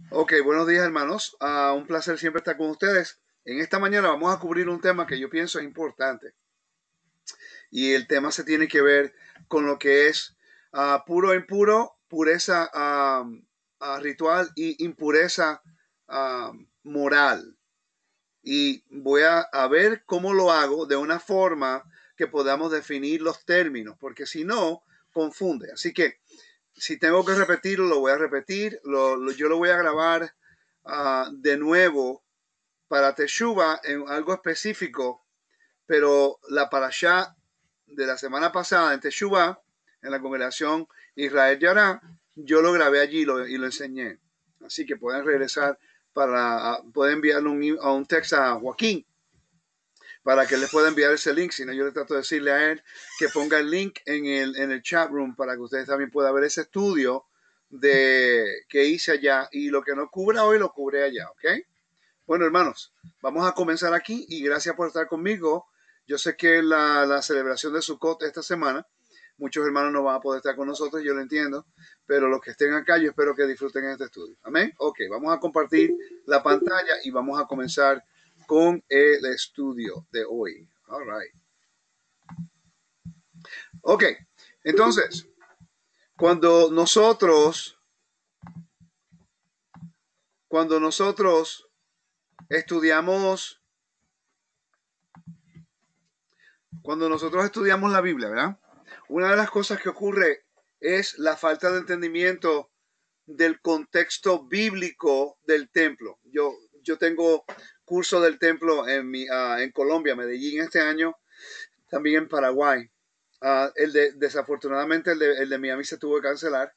Ok, buenos días hermanos. Un placer siempre estar con ustedes. En esta mañana vamos a cubrir un tema que yo pienso es importante y el tema se tiene que ver con lo que es puro e impuro, pureza ritual y impureza moral. Y voy a ver cómo lo hago de una forma que podamos definir los términos, porque si no, confunde. Así que si tengo que repetirlo, lo voy a repetir. Yo lo voy a grabar de nuevo para Teshuvah en algo específico, pero la parashá de la semana pasada en Teshuvah, en la congregación Israel Yará, yo lo grabé allí y lo enseñé. Así que pueden regresar pueden enviarle a un text a Joaquín para que les pueda enviar ese link. Si no, yo le trato de decirle a él que ponga el link en el chat room para que ustedes también puedan ver ese estudio que hice allá y lo que no cubra hoy lo cubre allá, ¿ok? Bueno, hermanos, vamos a comenzar aquí y gracias por estar conmigo. Yo sé que la celebración de Sukkot esta semana, muchos hermanos no van a poder estar con nosotros, yo lo entiendo, pero los que estén acá, yo espero que disfruten este estudio. Amén. Ok, vamos a compartir la pantalla y vamos a comenzar con el estudio de hoy. All right. Ok, entonces, cuando nosotros, cuando nosotros estudiamos, cuando nosotros estudiamos la Biblia, ¿verdad? Una de las cosas que ocurre es la falta de entendimiento del contexto bíblico del templo. Yo tengo curso del templo en Colombia, Medellín este año, también en Paraguay. Desafortunadamente el de Miami se tuvo que cancelar,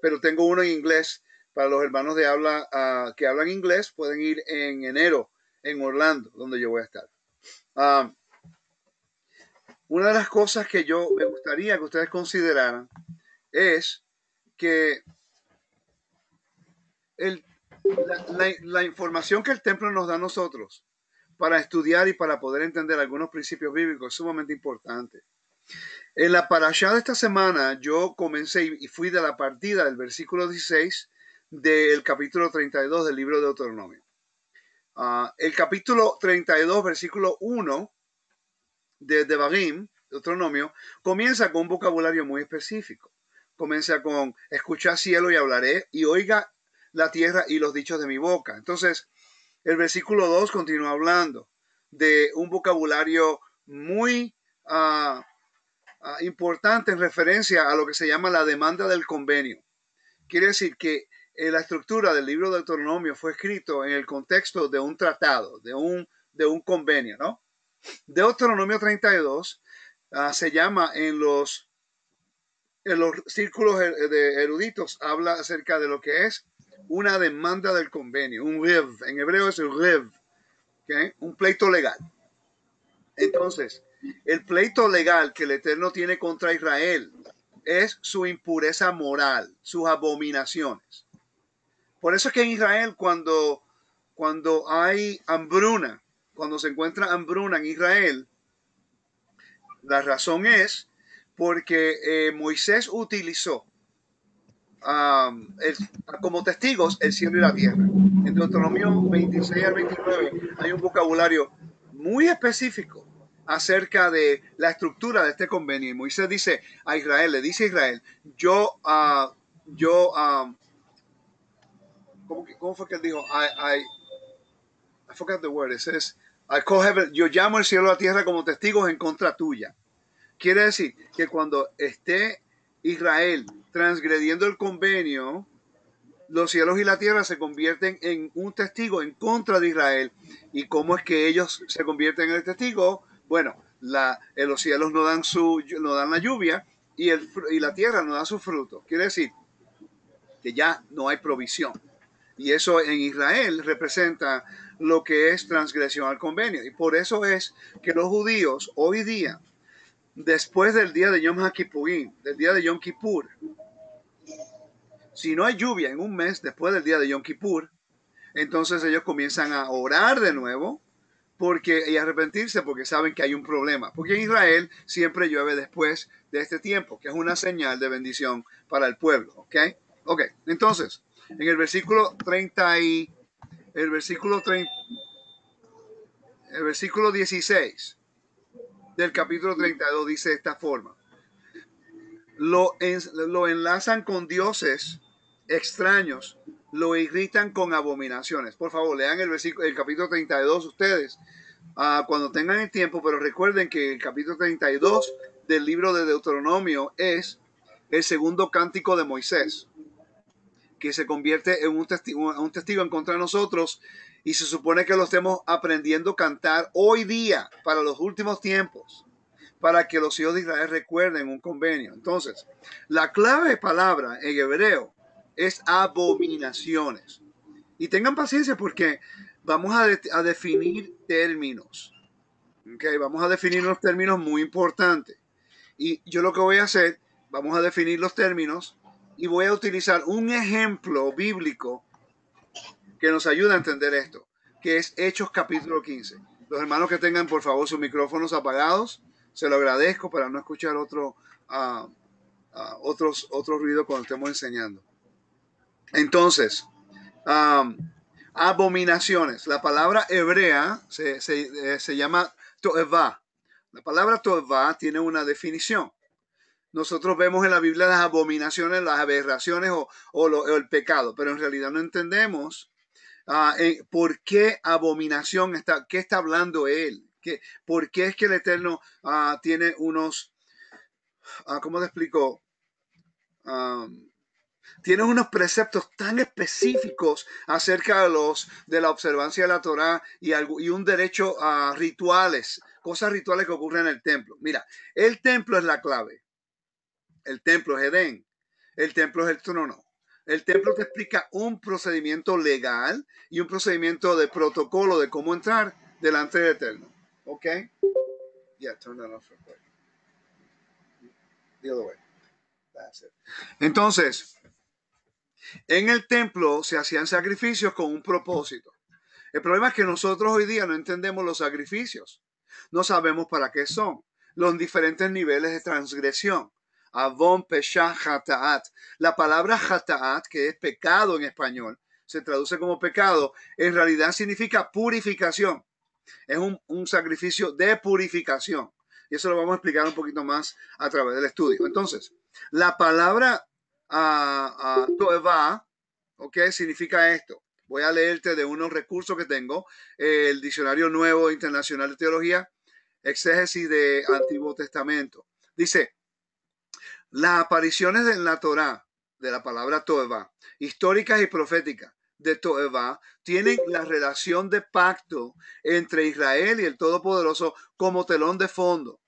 pero tengo uno en inglés para los hermanos de habla que hablan inglés. Pueden ir en enero en Orlando, donde yo voy a estar. Uh, una de las cosas que yo me gustaría que ustedes consideraran es que el, la información que el templo nos da a nosotros para estudiar y para poder entender algunos principios bíblicos es sumamente importante. En la parashá de esta semana yo comencé y fui de la partida del versículo 16 del capítulo 32 del libro de Deuteronomio. El capítulo 32, versículo 1 de Devarim, Deuteronomio, comienza con un vocabulario muy específico. Comienza con escuchar cielo y hablaré y oiga la tierra y los dichos de mi boca. Entonces, el versículo 2 continúa hablando de un vocabulario muy importante en referencia a lo que se llama la demanda del convenio. Quiere decir que la estructura del libro de Deuteronomio fue escrito en el contexto de un tratado, de un convenio, ¿no? Deuteronomio 32 se llama en los círculos de eruditos, habla acerca de lo que es una demanda del convenio, un riv, en hebreo es el riv, ¿okay? Un pleito legal. Entonces, el pleito legal que el Eterno tiene contra Israel es su impureza moral, sus abominaciones. Por eso es que en Israel cuando hay hambruna, cuando se encuentra hambruna en Israel, la razón es porque Moisés utilizó el, como testigos el cielo y la tierra. En Deuteronomio 26 al 29 hay un vocabulario muy específico acerca de la estructura de este convenio. Y Moisés dice a Israel, le dice a Israel, yo, ¿cómo fue que él dijo? I forgot the word. It says, I call heaven, yo llamo el cielo y la tierra como testigos en contra tuya. Quiere decir que cuando esté Israel transgrediendo el convenio, los cielos y la tierra se convierten en un testigo en contra de Israel. ¿Y cómo es que ellos se convierten en el testigo? Bueno, los cielos no dan la lluvia y la tierra no da su fruto. Quiere decir que ya no hay provisión. Y eso en Israel representa lo que es transgresión al convenio. Y por eso es que los judíos hoy día, después del día de Yom HaKippurim, del día de Yom Kippur, si no hay lluvia en un mes después del día de Yom Kippur, entonces ellos comienzan a orar de nuevo y a arrepentirse porque saben que hay un problema. Porque en Israel siempre llueve después de este tiempo, que es una señal de bendición para el pueblo. ¿Ok? Ok, entonces, En el versículo 30 y el versículo 30, el versículo 16 del capítulo 32 dice de esta forma: lo enlazan con dioses extraños, lo irritan con abominaciones. Por favor, lean el capítulo 32 ustedes cuando tengan el tiempo, pero recuerden que el capítulo 32 del libro de Deuteronomio es el segundo cántico de Moisés, que se convierte en un testigo en contra de nosotros, y se supone que lo estemos aprendiendo a cantar hoy día para los últimos tiempos, para que los hijos de Israel recuerden un convenio. Entonces, la clave palabra en hebreo es abominaciones. Y tengan paciencia porque vamos a definir términos. Okay, vamos a definir unos términos muy importantes. Y yo lo que voy a hacer, vamos a definir los términos y voy a utilizar un ejemplo bíblico que nos ayuda a entender esto, que es Hechos capítulo 15. Los hermanos que tengan, por favor, sus micrófonos apagados, se lo agradezco para no escuchar otros ruidos cuando estemos enseñando. Entonces, abominaciones. La palabra hebrea se llama to'evá. La palabra to'evá tiene una definición. Nosotros vemos en la Biblia las abominaciones, las aberraciones o el pecado, pero en realidad no entendemos por qué abominación qué está hablando él. ¿Por qué es que el Eterno tiene unos, ¿cómo te explico? Tiene unos preceptos tan específicos acerca de la observancia de la Torá y un derecho a rituales, cosas rituales que ocurren en el templo. Mira, el templo es la clave. El templo es Edén. El templo es el trono. El templo te explica un procedimiento legal y un procedimiento de protocolo de cómo entrar delante del Eterno. ¿Ok? Yeah, turn that off real quick. The other way. That's it. Entonces, en el templo se hacían sacrificios con un propósito. El problema es que nosotros hoy día no entendemos los sacrificios. No sabemos para qué son. Los diferentes niveles de transgresión. Avon, Pesha, Hataat. La palabra Hataat, que es pecado en español, se traduce como pecado, en realidad significa purificación. Es un sacrificio de purificación. Y eso lo vamos a explicar un poquito más a través del estudio. Entonces, la palabra Toevá, ¿ok? Significa esto. Voy a leerte de unos recursos que tengo. El Diccionario Nuevo Internacional de Teología, Exégesis de Antiguo Testamento. Dice: las apariciones en la Torá de la palabra Toevá, históricas y proféticas de Toevá, tienen la relación de pacto entre Israel y el Todopoderoso como telón de fondo.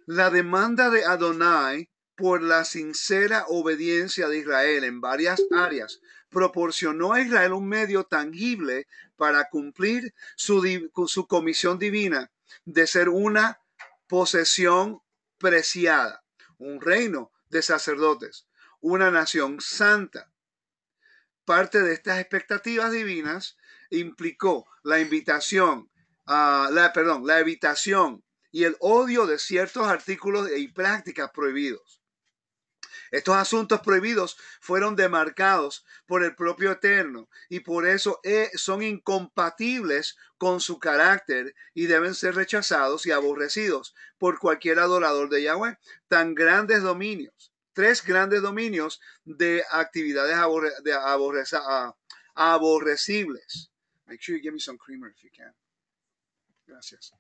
La demanda de Adonai por la sincera obediencia de Israel en varias áreas proporcionó a Israel un medio tangible para cumplir su comisión divina de ser una posesión preciada, un reino de sacerdotes, una nación santa. Parte de estas expectativas divinas implicó la evitación y el odio de ciertos artículos y prácticas prohibidos. Estos asuntos prohibidos fueron demarcados por el propio Eterno y por eso son incompatibles con su carácter y deben ser rechazados y aborrecidos por cualquier adorador de Yahweh. Tan grandes dominios, 3 grandes dominios de actividades aborrecibles. Make sure you give me some creamer if you can. Gracias.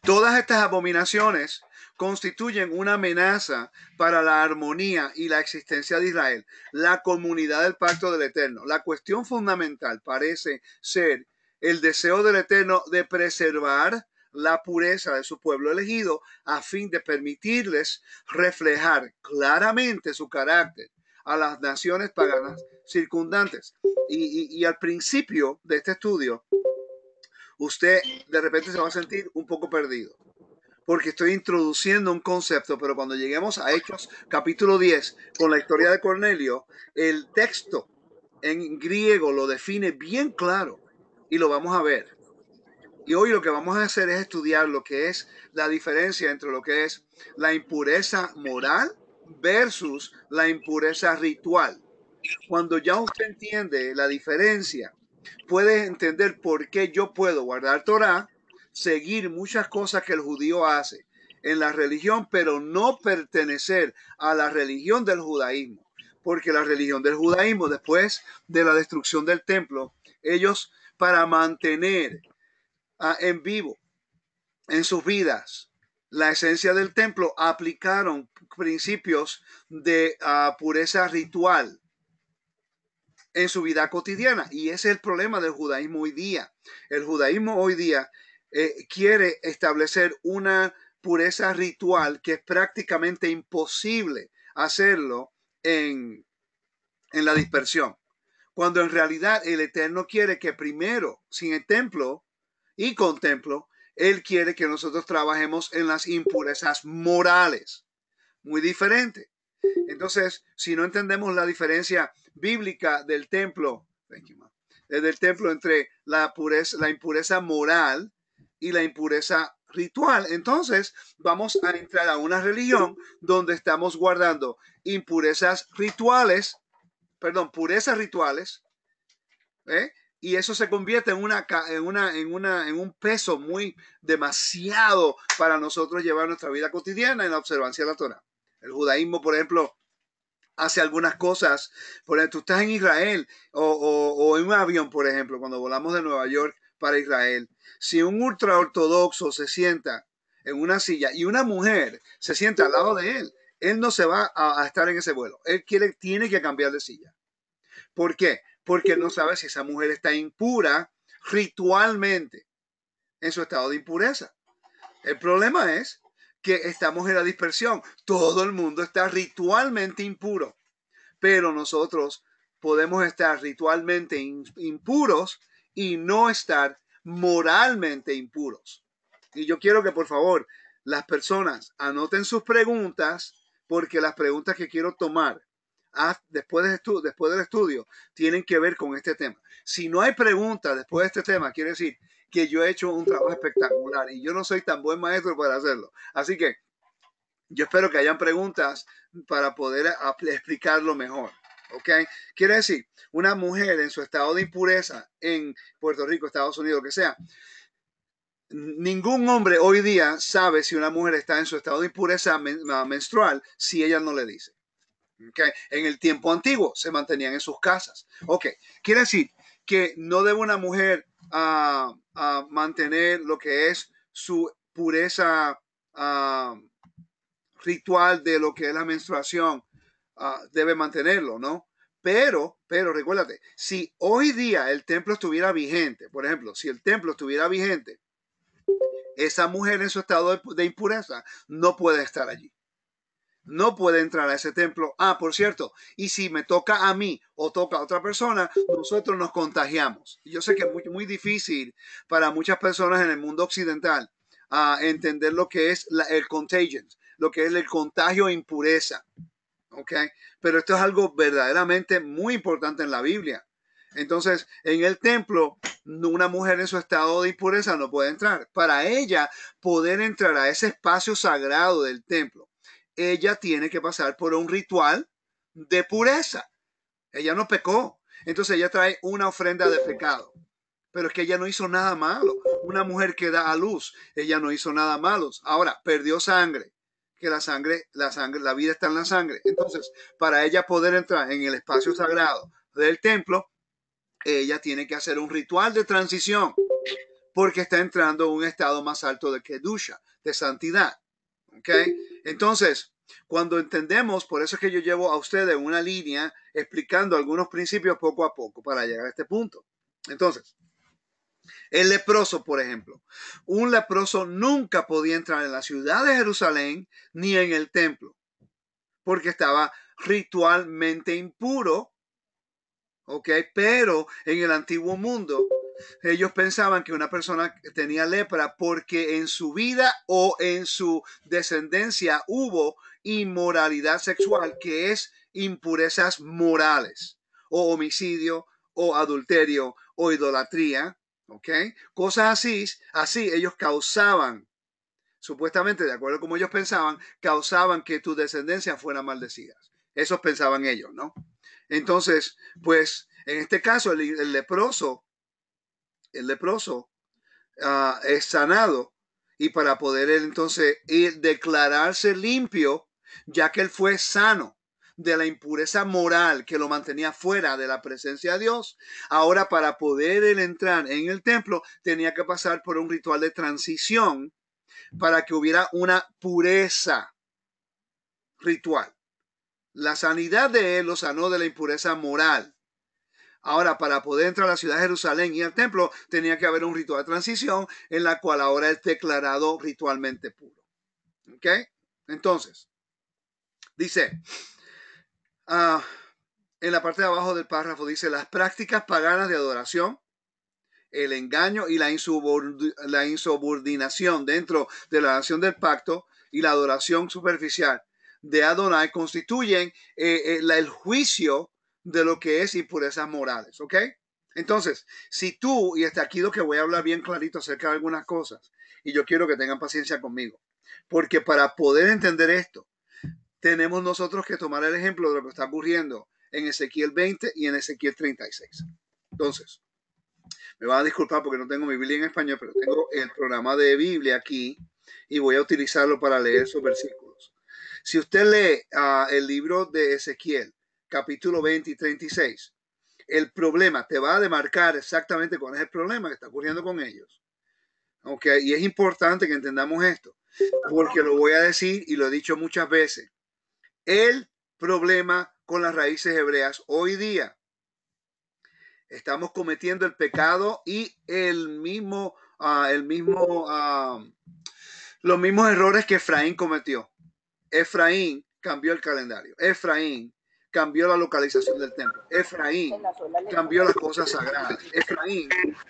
Todas estas abominaciones constituyen una amenaza para la armonía y la existencia de Israel, la comunidad del pacto del Eterno. La cuestión fundamental parece ser el deseo del Eterno de preservar la pureza de su pueblo elegido a fin de permitirles reflejar claramente su carácter a las naciones paganas circundantes. Y al principio de este estudio, usted de repente se va a sentir un poco perdido, porque estoy introduciendo un concepto, pero cuando lleguemos a Hechos capítulo 10, con la historia de Cornelio, el texto en griego lo define bien claro y lo vamos a ver. Y hoy lo que vamos a hacer es estudiar lo que es la diferencia entre lo que es la impureza moral versus la impureza ritual. Cuando ya usted entiende la diferencia, puede entender por qué yo puedo guardar Torah, seguir muchas cosas que el judío hace en la religión, pero no pertenecer a la religión del judaísmo. Porque la religión del judaísmo, después de la destrucción del templo, ellos para mantener en vivo en sus vidas la esencia del templo, aplicaron principios de pureza ritual en su vida cotidiana. Y ese es el problema del judaísmo hoy día. El judaísmo hoy día quiere establecer una pureza ritual que es prácticamente imposible hacerlo en la dispersión. Cuando en realidad el Eterno quiere que primero, sin el templo y con templo, Él quiere que nosotros trabajemos en las impurezas morales. Muy diferente. Entonces, si no entendemos la diferencia bíblica del templo, del templo entre la impureza moral y la impureza ritual, entonces vamos a entrar a una religión donde estamos guardando impurezas rituales, perdón, purezas rituales, ¿eh? Y eso se convierte en un peso muy demasiado para nosotros llevar nuestra vida cotidiana en la observancia de la Torah. El judaísmo, por ejemplo, hace algunas cosas. Por ejemplo, tú estás en Israel o en un avión, por ejemplo, cuando volamos de Nueva York para Israel. Si un ultraortodoxo se sienta en una silla y una mujer se sienta al lado de él no se va a estar en ese vuelo. Tiene que cambiar de silla. ¿Por qué? Porque él no sabe si esa mujer está impura ritualmente en su estado de impureza. El problema es que estamos en la dispersión. Todo el mundo está ritualmente impuro, pero nosotros podemos estar ritualmente impuros y no estar moralmente impuros. Y yo quiero que por favor las personas anoten sus preguntas, porque las preguntas que quiero tomar después del estudio tienen que ver con este tema. Si no hay preguntas después de este tema, quiere decir que yo he hecho un trabajo espectacular y yo no soy tan buen maestro para hacerlo. Así que yo espero que hayan preguntas para poder explicarlo mejor. ¿Ok? Quiere decir, una mujer en su estado de impureza en Puerto Rico, Estados Unidos, lo que sea, ningún hombre hoy día sabe si una mujer está en su estado de impureza menstrual si ella no le dice. ¿Okay? En el tiempo antiguo se mantenían en sus casas. Ok, quiere decir que no debe una mujer mantener lo que es su pureza ritual de lo que es la menstruación, debe mantenerlo, ¿no? Pero recuérdate, si hoy día el templo estuviera vigente, por ejemplo, si el templo estuviera vigente, esa mujer en su estado de impureza no puede estar allí. No puede entrar a ese templo. Por cierto, y si me toca a mí o toca a otra persona, nosotros nos contagiamos. Yo sé que es muy difícil para muchas personas en el mundo occidental entender lo que es el contagion, lo que es el contagio e impureza. ¿Ok? Pero esto es algo verdaderamente muy importante en la Biblia. Entonces, en el templo, una mujer en su estado de impureza no puede entrar. Para ella poder entrar a ese espacio sagrado del templo, ella tiene que pasar por un ritual de pureza. Ella no pecó. Entonces ella trae una ofrenda de pecado. Pero es que ella no hizo nada malo. Una mujer que da a luz, ella no hizo nada malo. Ahora, perdió sangre. Que la vida está en la sangre. Entonces, para ella poder entrar en el espacio sagrado del templo, ella tiene que hacer un ritual de transición, porque está entrando en un estado más alto de Kedusha, de santidad. ¿Ok? Entonces, cuando entendemos, por eso es que yo llevo a ustedes una línea explicando algunos principios poco a poco para llegar a este punto. Entonces, el leproso, por ejemplo. Un leproso nunca podía entrar en la ciudad de Jerusalén ni en el templo, porque estaba ritualmente impuro. ¿Ok? Pero en el antiguo mundo, ellos pensaban que una persona tenía lepra porque en su vida o en su descendencia hubo inmoralidad sexual, que es impurezas morales, o homicidio, o adulterio, o idolatría. ¿Ok? Cosas así ellos causaban, supuestamente, de acuerdo a como ellos pensaban, causaban que tu descendencia fuera maldecida. Eso pensaban ellos, ¿no? Entonces, pues en este caso el leproso es sanado y para poder él entonces ir, declararse limpio, ya que él fue sano de la impureza moral que lo mantenía fuera de la presencia de Dios. Ahora, para poder él entrar en el templo, tenía que pasar por un ritual de transición para que hubiera una pureza ritual. La sanidad de él lo sanó de la impureza moral. Ahora, para poder entrar a la ciudad de Jerusalén y al templo, tenía que haber un ritual de transición en la cual ahora es declarado ritualmente puro. ¿Ok? Entonces, dice, en la parte de abajo del párrafo, dice, las prácticas paganas de adoración, el engaño y la insubordinación dentro de la nación del pacto y la adoración superficial de Adonai constituyen el juicio de lo que es impurezas morales, ¿ok? Entonces, si tú, y hasta aquí lo que voy a hablar bien clarito acerca de algunas cosas, y yo quiero que tengan paciencia conmigo, porque para poder entender esto, tenemos nosotros que tomar el ejemplo de lo que está ocurriendo en Ezequiel 20 y en Ezequiel 36. Entonces, me van a disculpar porque no tengo mi Biblia en español, pero tengo el programa de Biblia aquí y voy a utilizarlo para leer esos versículos. Si usted lee el libro de Ezequiel, capítulo 20 y 36, el problema te va a demarcar exactamente cuál es el problema que está ocurriendo con ellos. Okay, y es importante que entendamos esto, porque lo voy a decir y lo he dicho muchas veces. El problema con las raíces hebreas hoy día, estamos cometiendo el pecado y los mismos errores que Efraín cometió. Efraín cambió el calendario. Efraín cambió la localización del templo. Efraín cambió las cosas sagradas. Efraín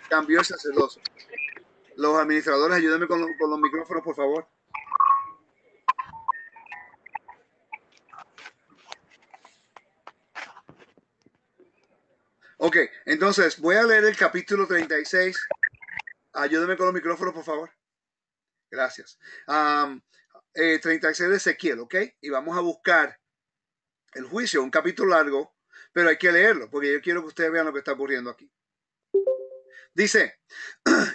cambió el sacerdocio. Los administradores, ayúdenme con los micrófonos, por favor. Ok, entonces voy a leer el capítulo 36. Ayúdenme con los micrófonos, por favor. Gracias. 36 de Ezequiel, ¿ok? Y vamos a buscar el juicio, un capítulo largo, pero hay que leerlo, porque yo quiero que ustedes vean lo que está ocurriendo aquí. Dice,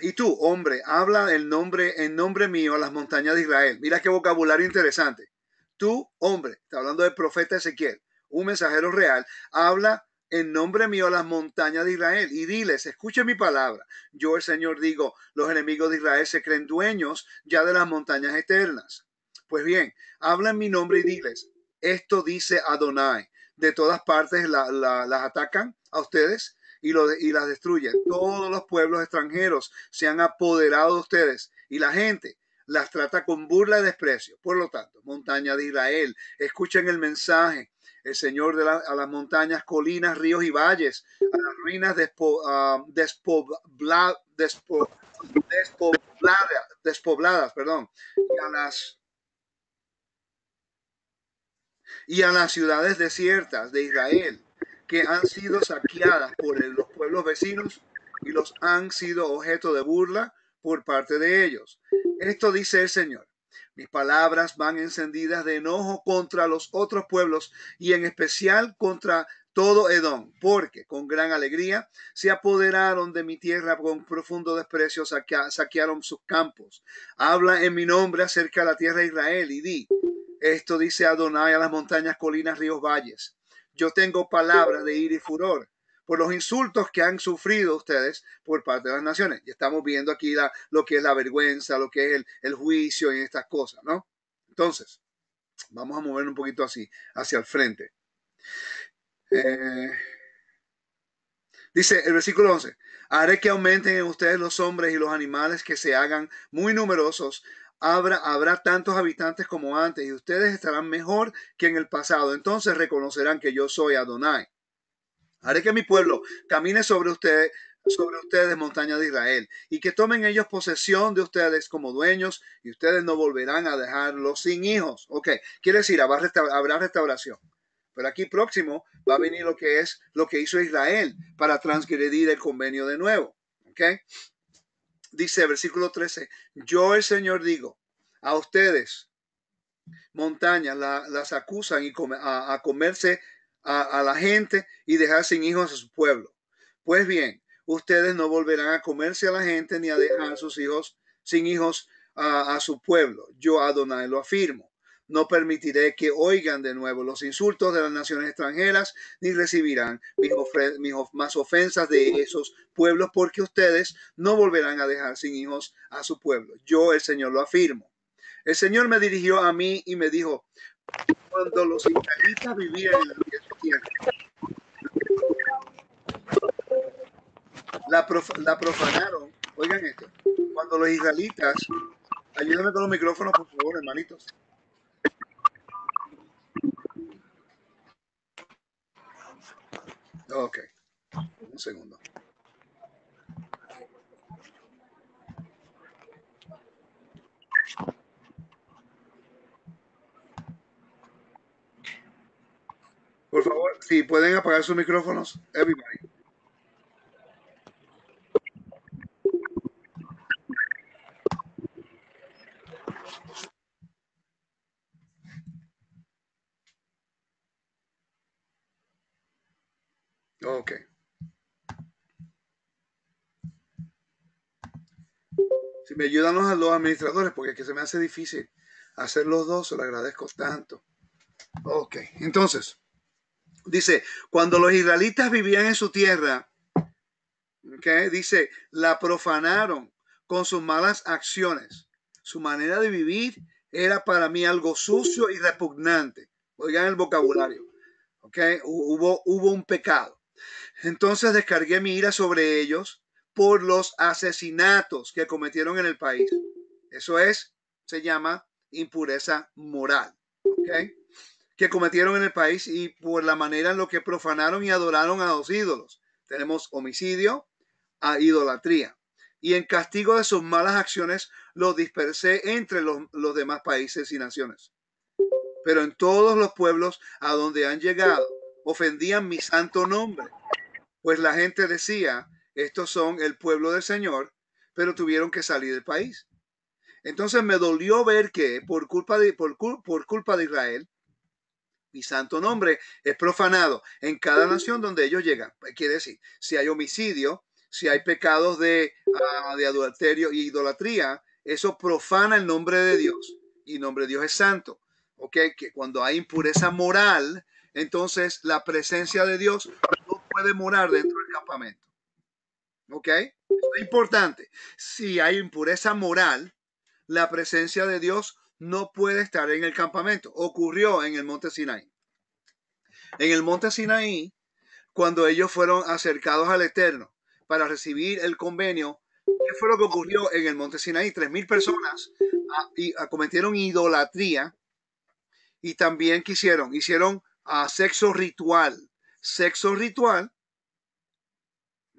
y tú, hombre, habla en nombre mío a las montañas de Israel. Mira qué vocabulario interesante. Tú, hombre, está hablando del profeta Ezequiel, un mensajero real, habla en nombre mío a las montañas de Israel y diles, escuchen mi palabra. Yo, el Señor, digo, los enemigos de Israel se creen dueños ya de las montañas eternas. Pues bien, habla en mi nombre y diles, esto dice Adonai. De todas partes las atacan a ustedes y las destruyen. Todos los pueblos extranjeros se han apoderado de ustedes y la gente las trata con burla y desprecio. Por lo tanto, montaña de Israel, escuchen el mensaje. El Señor a las montañas, colinas, ríos y valles, a las ruinas despobladas, perdón, y a las ciudades desiertas de Israel, que han sido saqueadas por los pueblos vecinos y los han sido objeto de burla por parte de ellos. Esto dice el Señor. Mis palabras van encendidas de enojo contra los otros pueblos y en especial contra todo Edom, porque con gran alegría se apoderaron de mi tierra, con profundo desprecio saquearon sus campos. Habla en mi nombre acerca de la tierra de Israel y di, esto dice Adonai a las montañas, colinas, ríos, valles. Yo tengo palabras de ira y furor por los insultos que han sufrido ustedes por parte de las naciones. Y estamos viendo aquí lo que es la vergüenza, lo que es el juicio y estas cosas, ¿no? Entonces, vamos a mover un poquito así, hacia el frente. Dice el versículo 11, haré que aumenten en ustedes los hombres y los animales, que se hagan muy numerosos. Habrá tantos habitantes como antes y ustedes estarán mejor que en el pasado. Entonces reconocerán que yo soy Adonai. Haré que mi pueblo camine sobre ustedes, montaña de Israel, y que tomen ellos posesión de ustedes como dueños, y ustedes no volverán a dejarlos sin hijos. Ok, quiere decir, habrá restauración. Pero aquí próximo va a venir lo que es lo que hizo Israel para transgredir el convenio de nuevo. Ok, dice versículo 13, yo el Señor digo a ustedes, montañas las acusan y a comerse a la gente y dejar sin hijos a su pueblo. Pues bien, ustedes no volverán a comerse a la gente ni a dejar a sus hijos sin hijos a su pueblo. Yo, Adonai, lo afirmo. No permitiré que oigan de nuevo los insultos de las naciones extranjeras, ni recibirán más ofensas de esos pueblos, porque ustedes no volverán a dejar sin hijos a su pueblo. Yo, el Señor, lo afirmo. El Señor me dirigió a mí y me dijo, cuando los israelitas vivían en su tierra, la profanaron. Oigan esto. Cuando los israelitas, ayúdame con los micrófonos, por favor, hermanitos. Ok, un segundo. Por favor, si pueden apagar sus micrófonos, everybody. Ok. Si me ayudan los administradores, porque es que se me hace difícil hacer los dos, se lo agradezco tanto. Ok, entonces, dice, cuando los israelitas vivían en su tierra, okay, dice, la profanaron con sus malas acciones. Su manera de vivir era para mí algo sucio y repugnante. Oigan el vocabulario. Okay, hubo un pecado. Entonces descargué mi ira sobre ellos por los asesinatos que cometieron en el país. Eso se llama impureza moral. ¿Okay? Que cometieron en el país y por la manera en lo que profanaron y adoraron a los ídolos. Tenemos homicidio, a idolatría. Y en castigo de sus malas acciones los dispersé entre los demás países y naciones. Pero en todos los pueblos a donde han llegado ofendían mi santo nombre. Pues la gente decía, estos son el pueblo del Señor, pero tuvieron que salir del país. Entonces me dolió ver que por culpa de Israel, mi santo nombre es profanado en cada nación donde ellos llegan. Quiere decir, si hay homicidio, si hay pecados de adulterio y idolatría, eso profana el nombre de Dios. Y el nombre de Dios es santo. ¿Ok? Que cuando hay impureza moral, entonces la presencia de Dios no puede morar dentro del campamento. ¿Ok? Eso es importante. Si hay impureza moral, la presencia de Dios no puede estar en el campamento. Ocurrió en el monte Sinaí. En el monte Sinaí, cuando ellos fueron acercados al Eterno para recibir el convenio, ¿qué fue lo que ocurrió en el monte Sinaí? 3,000 personas cometieron idolatría y también hicieron sexo ritual. Sexo ritual,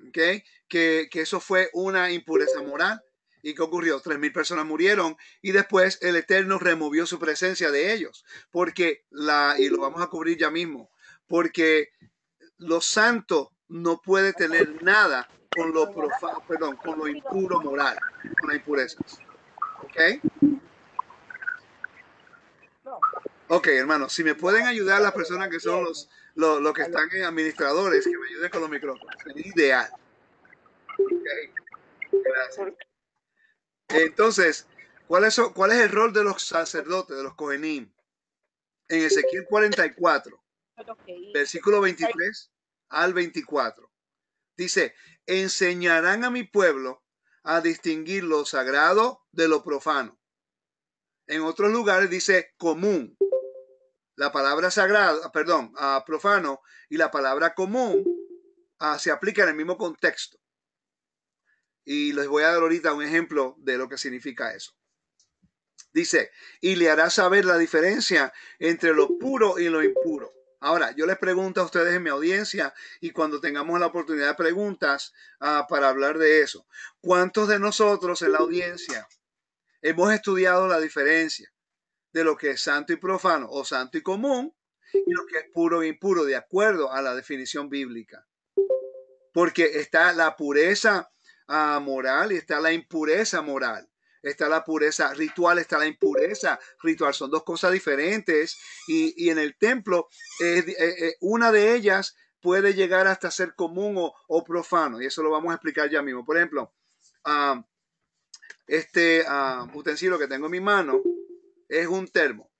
¿okay? Que eso fue una impureza moral. ¿Y qué ocurrió? 3,000 personas murieron y después el Eterno removió su presencia de ellos. Porque y lo vamos a cubrir ya mismo, porque lo santo no puede tener nada con lo con lo impuro moral, con las impurezas. ¿Ok? Ok, hermanos, si me pueden ayudar las personas que son los que están en administradores, que me ayuden con los micrófonos, sería ideal. Okay. Gracias. Entonces, ¿cuál es el rol de los sacerdotes, de los Kohenim? En Ezequiel 44, versículo 23 al 24. Dice, enseñarán a mi pueblo a distinguir lo sagrado de lo profano. En otros lugares dice común. La palabra sagrado, perdón, profano y la palabra común se aplican en el mismo contexto. Y les voy a dar ahorita un ejemplo de lo que significa eso. Dice, y le hará saber la diferencia entre lo puro y lo impuro. Ahora, yo les pregunto a ustedes en mi audiencia y cuando tengamos la oportunidad de preguntas para hablar de eso. ¿Cuántos de nosotros en la audiencia hemos estudiado la diferencia de lo que es santo y profano o santo y común y lo que es puro e impuro de acuerdo a la definición bíblica? Porque está la pureza moral y está la impureza moral. está la pureza ritual, está la impureza ritual. Son dos cosas diferentes y en el templo una de ellas puede llegar hasta ser común o profano y eso lo vamos a explicar ya mismo. Por ejemplo, este utensilio que tengo en mi mano es un termo.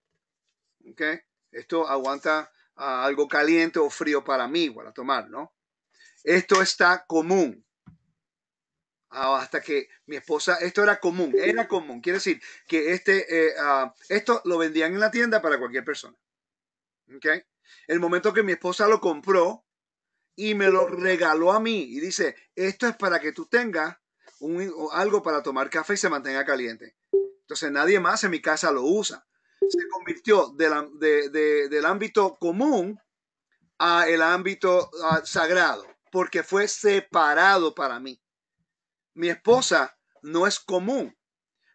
¿Okay? Esto aguanta algo caliente o frío para mí, para tomar, ¿no? Esto está común. Hasta que mi esposa, esto era común, quiere decir que esto lo vendían en la tienda para cualquier persona. ¿Okay? El momento que mi esposa lo compró y me lo regaló a mí y dice, esto es para que tú tengas algo para tomar café y se mantenga caliente. Entonces nadie más en mi casa lo usa. Se convirtió del ámbito común a el ámbito sagrado, porque fue separado para mí. Mi esposa no es común,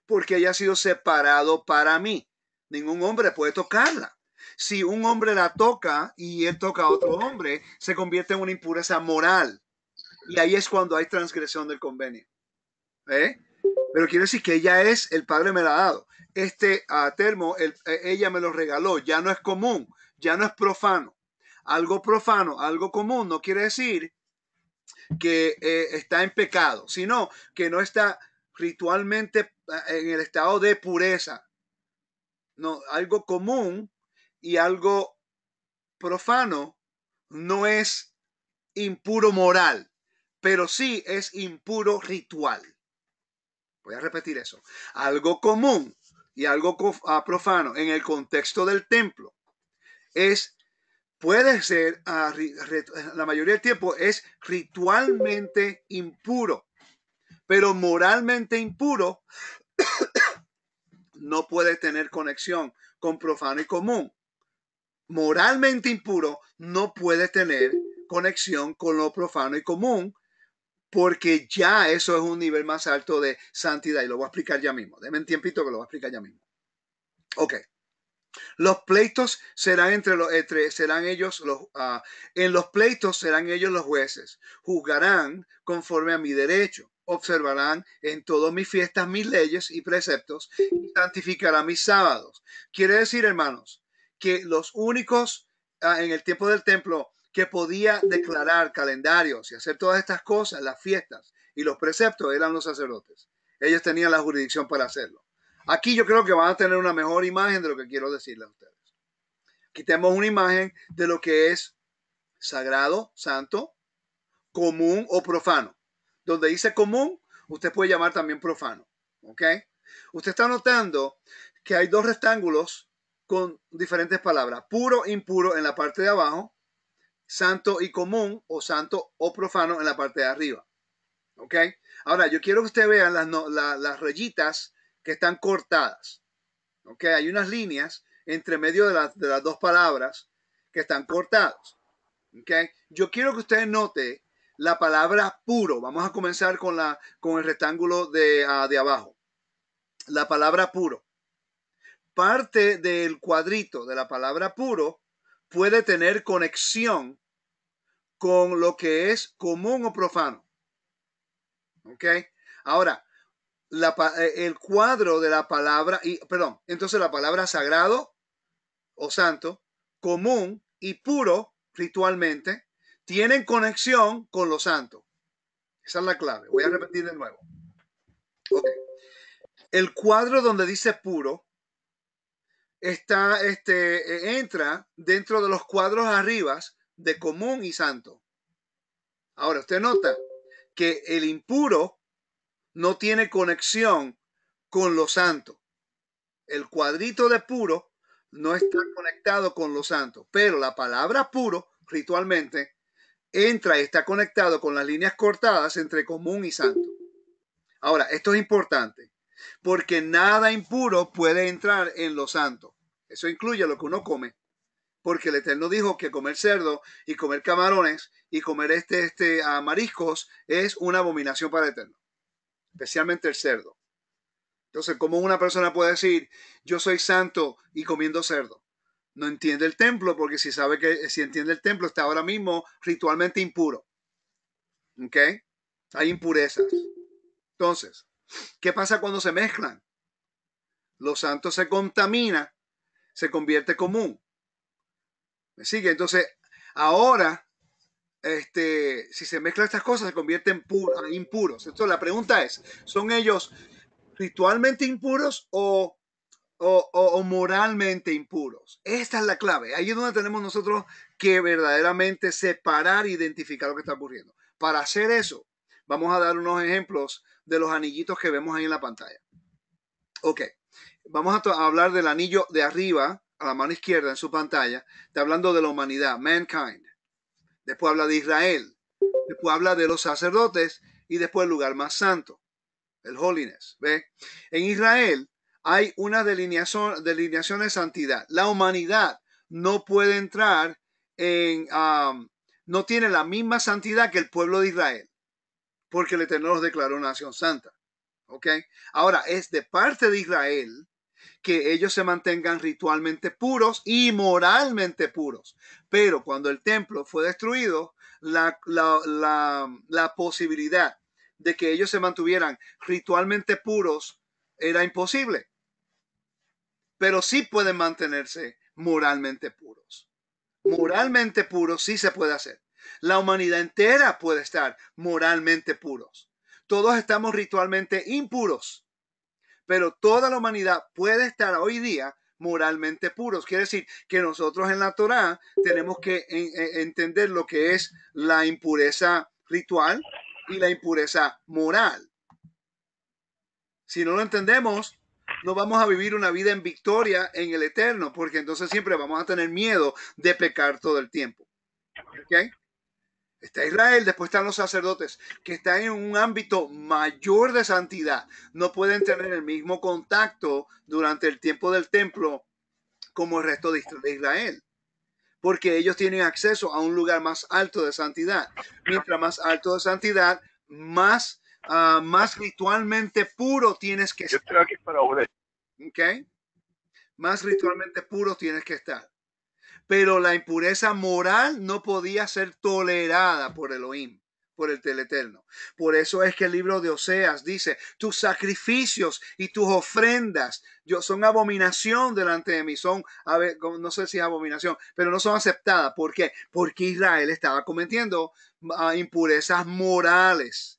porque ella ha sido separado para mí. Ningún hombre puede tocarla. Si un hombre la toca y él toca a otro hombre, se convierte en una impureza moral. Y ahí es cuando hay transgresión del convenio. Pero quiere decir que ella el padre me la ha dado. Este termo, ella me lo regaló. Ya no es común, ya no es profano. Algo profano, algo común, no quiere decir que está en pecado, sino que no está ritualmente en el estado de pureza. No, algo común y algo profano no es impuro moral, pero sí es impuro ritual. Voy a repetir eso. Algo común y algo profano en el contexto del templo puede ser, la mayoría del tiempo es ritualmente impuro, pero moralmente impuro no puede tener conexión con profano y común. Moralmente impuro no puede tener conexión con lo profano y común, porque ya eso es un nivel más alto de santidad y lo voy a explicar ya mismo. Denme un tiempito que lo voy a explicar ya mismo. Ok. Los pleitos serán en los pleitos serán ellos los jueces. Juzgarán conforme a mi derecho. Observarán en todas mis fiestas mis leyes y preceptos y santificarán mis sábados. Quiere decir, hermanos, que los únicos en el tiempo del templo que podía declarar calendarios y hacer todas estas cosas, las fiestas y los preceptos, eran los sacerdotes. Ellos tenían la jurisdicción para hacerlo. Aquí yo creo que van a tener una mejor imagen de lo que quiero decirles a ustedes. Quitemos una imagen de lo que es sagrado, santo, común o profano. Donde dice común, usted puede llamar también profano. ¿Ok? Usted está notando que hay dos rectángulos con diferentes palabras. Puro, impuro en la parte de abajo. Santo y común o santo o profano en la parte de arriba. ¿Ok? Ahora, yo quiero que usted vea las rayitas que están cortadas. ¿Ok? Hay unas líneas entre medio de las dos palabras que están cortadas. ¿Ok? Yo quiero que usted note la palabra puro. Vamos a comenzar con el rectángulo de abajo. La palabra puro. Parte del cuadrito de la palabra puro puede tener conexión con lo que es común o profano. ¿Ok? Ahora, el cuadro de la palabra, entonces la palabra sagrado o santo, común y puro ritualmente, tienen conexión con lo santo. Esa es la clave. Voy a repetir de nuevo. Okay. El cuadro donde dice puro entra dentro de los cuadros arriba de común y santo. Ahora, usted nota que el impuro no tiene conexión con lo santo. El cuadrito de puro no está conectado con lo santo, pero la palabra puro ritualmente entra y está conectado con las líneas cortadas entre común y santo. Ahora, esto es importante porque nada impuro puede entrar en lo santo. Eso incluye lo que uno come, porque el Eterno dijo que comer cerdo y comer camarones y comer mariscos es una abominación para el Eterno, especialmente el cerdo. Entonces, ¿cómo una persona puede decir yo soy santo y comiendo cerdo? No entiende el templo, porque si entiende el templo está ahora mismo ritualmente impuro. ¿Ok? Hay impurezas. Entonces, ¿Qué pasa cuando se mezclan? Lo santo se contamina, se convierte común. ¿Me sigue? Entonces, ahora, si se mezclan estas cosas, se convierten impuros. Entonces, la pregunta es, ¿son ellos ritualmente impuros o moralmente impuros? Esta es la clave. Ahí es donde tenemos nosotros que verdaderamente separar e identificar lo que está ocurriendo. Para hacer eso, vamos a dar unos ejemplos de los anillitos que vemos ahí en la pantalla. Ok, vamos a hablar del anillo de arriba, a la mano izquierda en su pantalla. Está hablando de la humanidad, mankind. Después habla de Israel. Después habla de los sacerdotes y después el lugar más santo, el holiness. ¿Ve? En Israel hay una delineación de santidad. La humanidad no puede entrar no tiene la misma santidad que el pueblo de Israel, porque el Eterno los declaró nación santa. ¿Ok? Ahora, es de parte de Israel que ellos se mantengan ritualmente puros y moralmente puros. Pero cuando el templo fue destruido, la posibilidad de que ellos se mantuvieran ritualmente puros era imposible. Pero sí pueden mantenerse moralmente puros. Moralmente puros sí se puede hacer. La humanidad entera puede estar moralmente puros. Todos estamos ritualmente impuros, pero toda la humanidad puede estar hoy día moralmente puros. Quiere decir que nosotros en la Torá tenemos que entender lo que es la impureza ritual y la impureza moral. Si no lo entendemos, no vamos a vivir una vida en victoria en el eterno, porque entonces siempre vamos a tener miedo de pecar todo el tiempo. ¿Ok? Está Israel, después están los sacerdotes, que están en un ámbito mayor de santidad. No pueden tener el mismo contacto durante el tiempo del templo como el resto de Israel, porque ellos tienen acceso a un lugar más alto de santidad. Mientras más alto de santidad, más ritualmente puro tienes que estar. ¿Ok? Más ritualmente puro tienes que estar. Pero la impureza moral no podía ser tolerada por Elohim, por el Eterno. Por eso es que el libro de Oseas dice, tus sacrificios y tus ofrendas son abominación delante de mí. Son, a ver, no sé si es abominación, pero no son aceptadas. ¿Por qué? Porque Israel estaba cometiendo impurezas morales.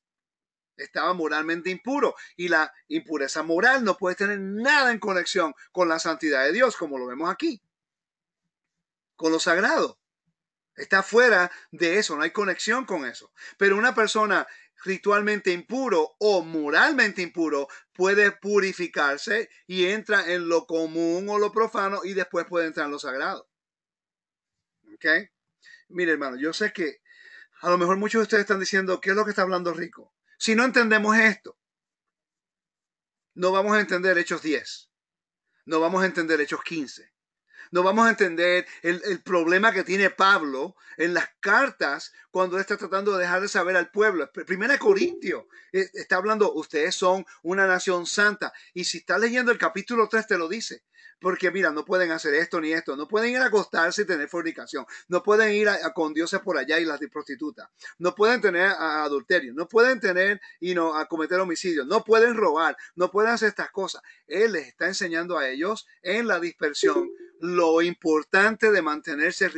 Estaba moralmente impuro, y la impureza moral no puede tener nada en conexión con la santidad de Dios, como lo vemos aquí, con lo sagrado. Está fuera de eso, no hay conexión con eso. Pero una persona ritualmente impuro o moralmente impuro puede purificarse y entra en lo común o lo profano y después puede entrar en lo sagrado. ¿Ok? Mire, hermano, yo sé que a lo mejor muchos de ustedes están diciendo, ¿qué es lo que está hablando Rico? Si no entendemos esto, no vamos a entender Hechos 10, no vamos a entender Hechos 15. No vamos a entender el problema que tiene Pablo en las cartas cuando él está tratando de dejar de saber al pueblo. Primera Corintios está hablando, ustedes son una nación santa. Y si estás leyendo el capítulo 3 te lo dice. Porque mira, no pueden hacer esto ni esto. No pueden ir a acostarse y tener fornicación. No pueden ir con dioses por allá y las prostitutas. No pueden tener adulterio. No pueden tener a cometer homicidios. No pueden robar. No pueden hacer estas cosas. Él les está enseñando a ellos en la dispersión lo importante de mantenerse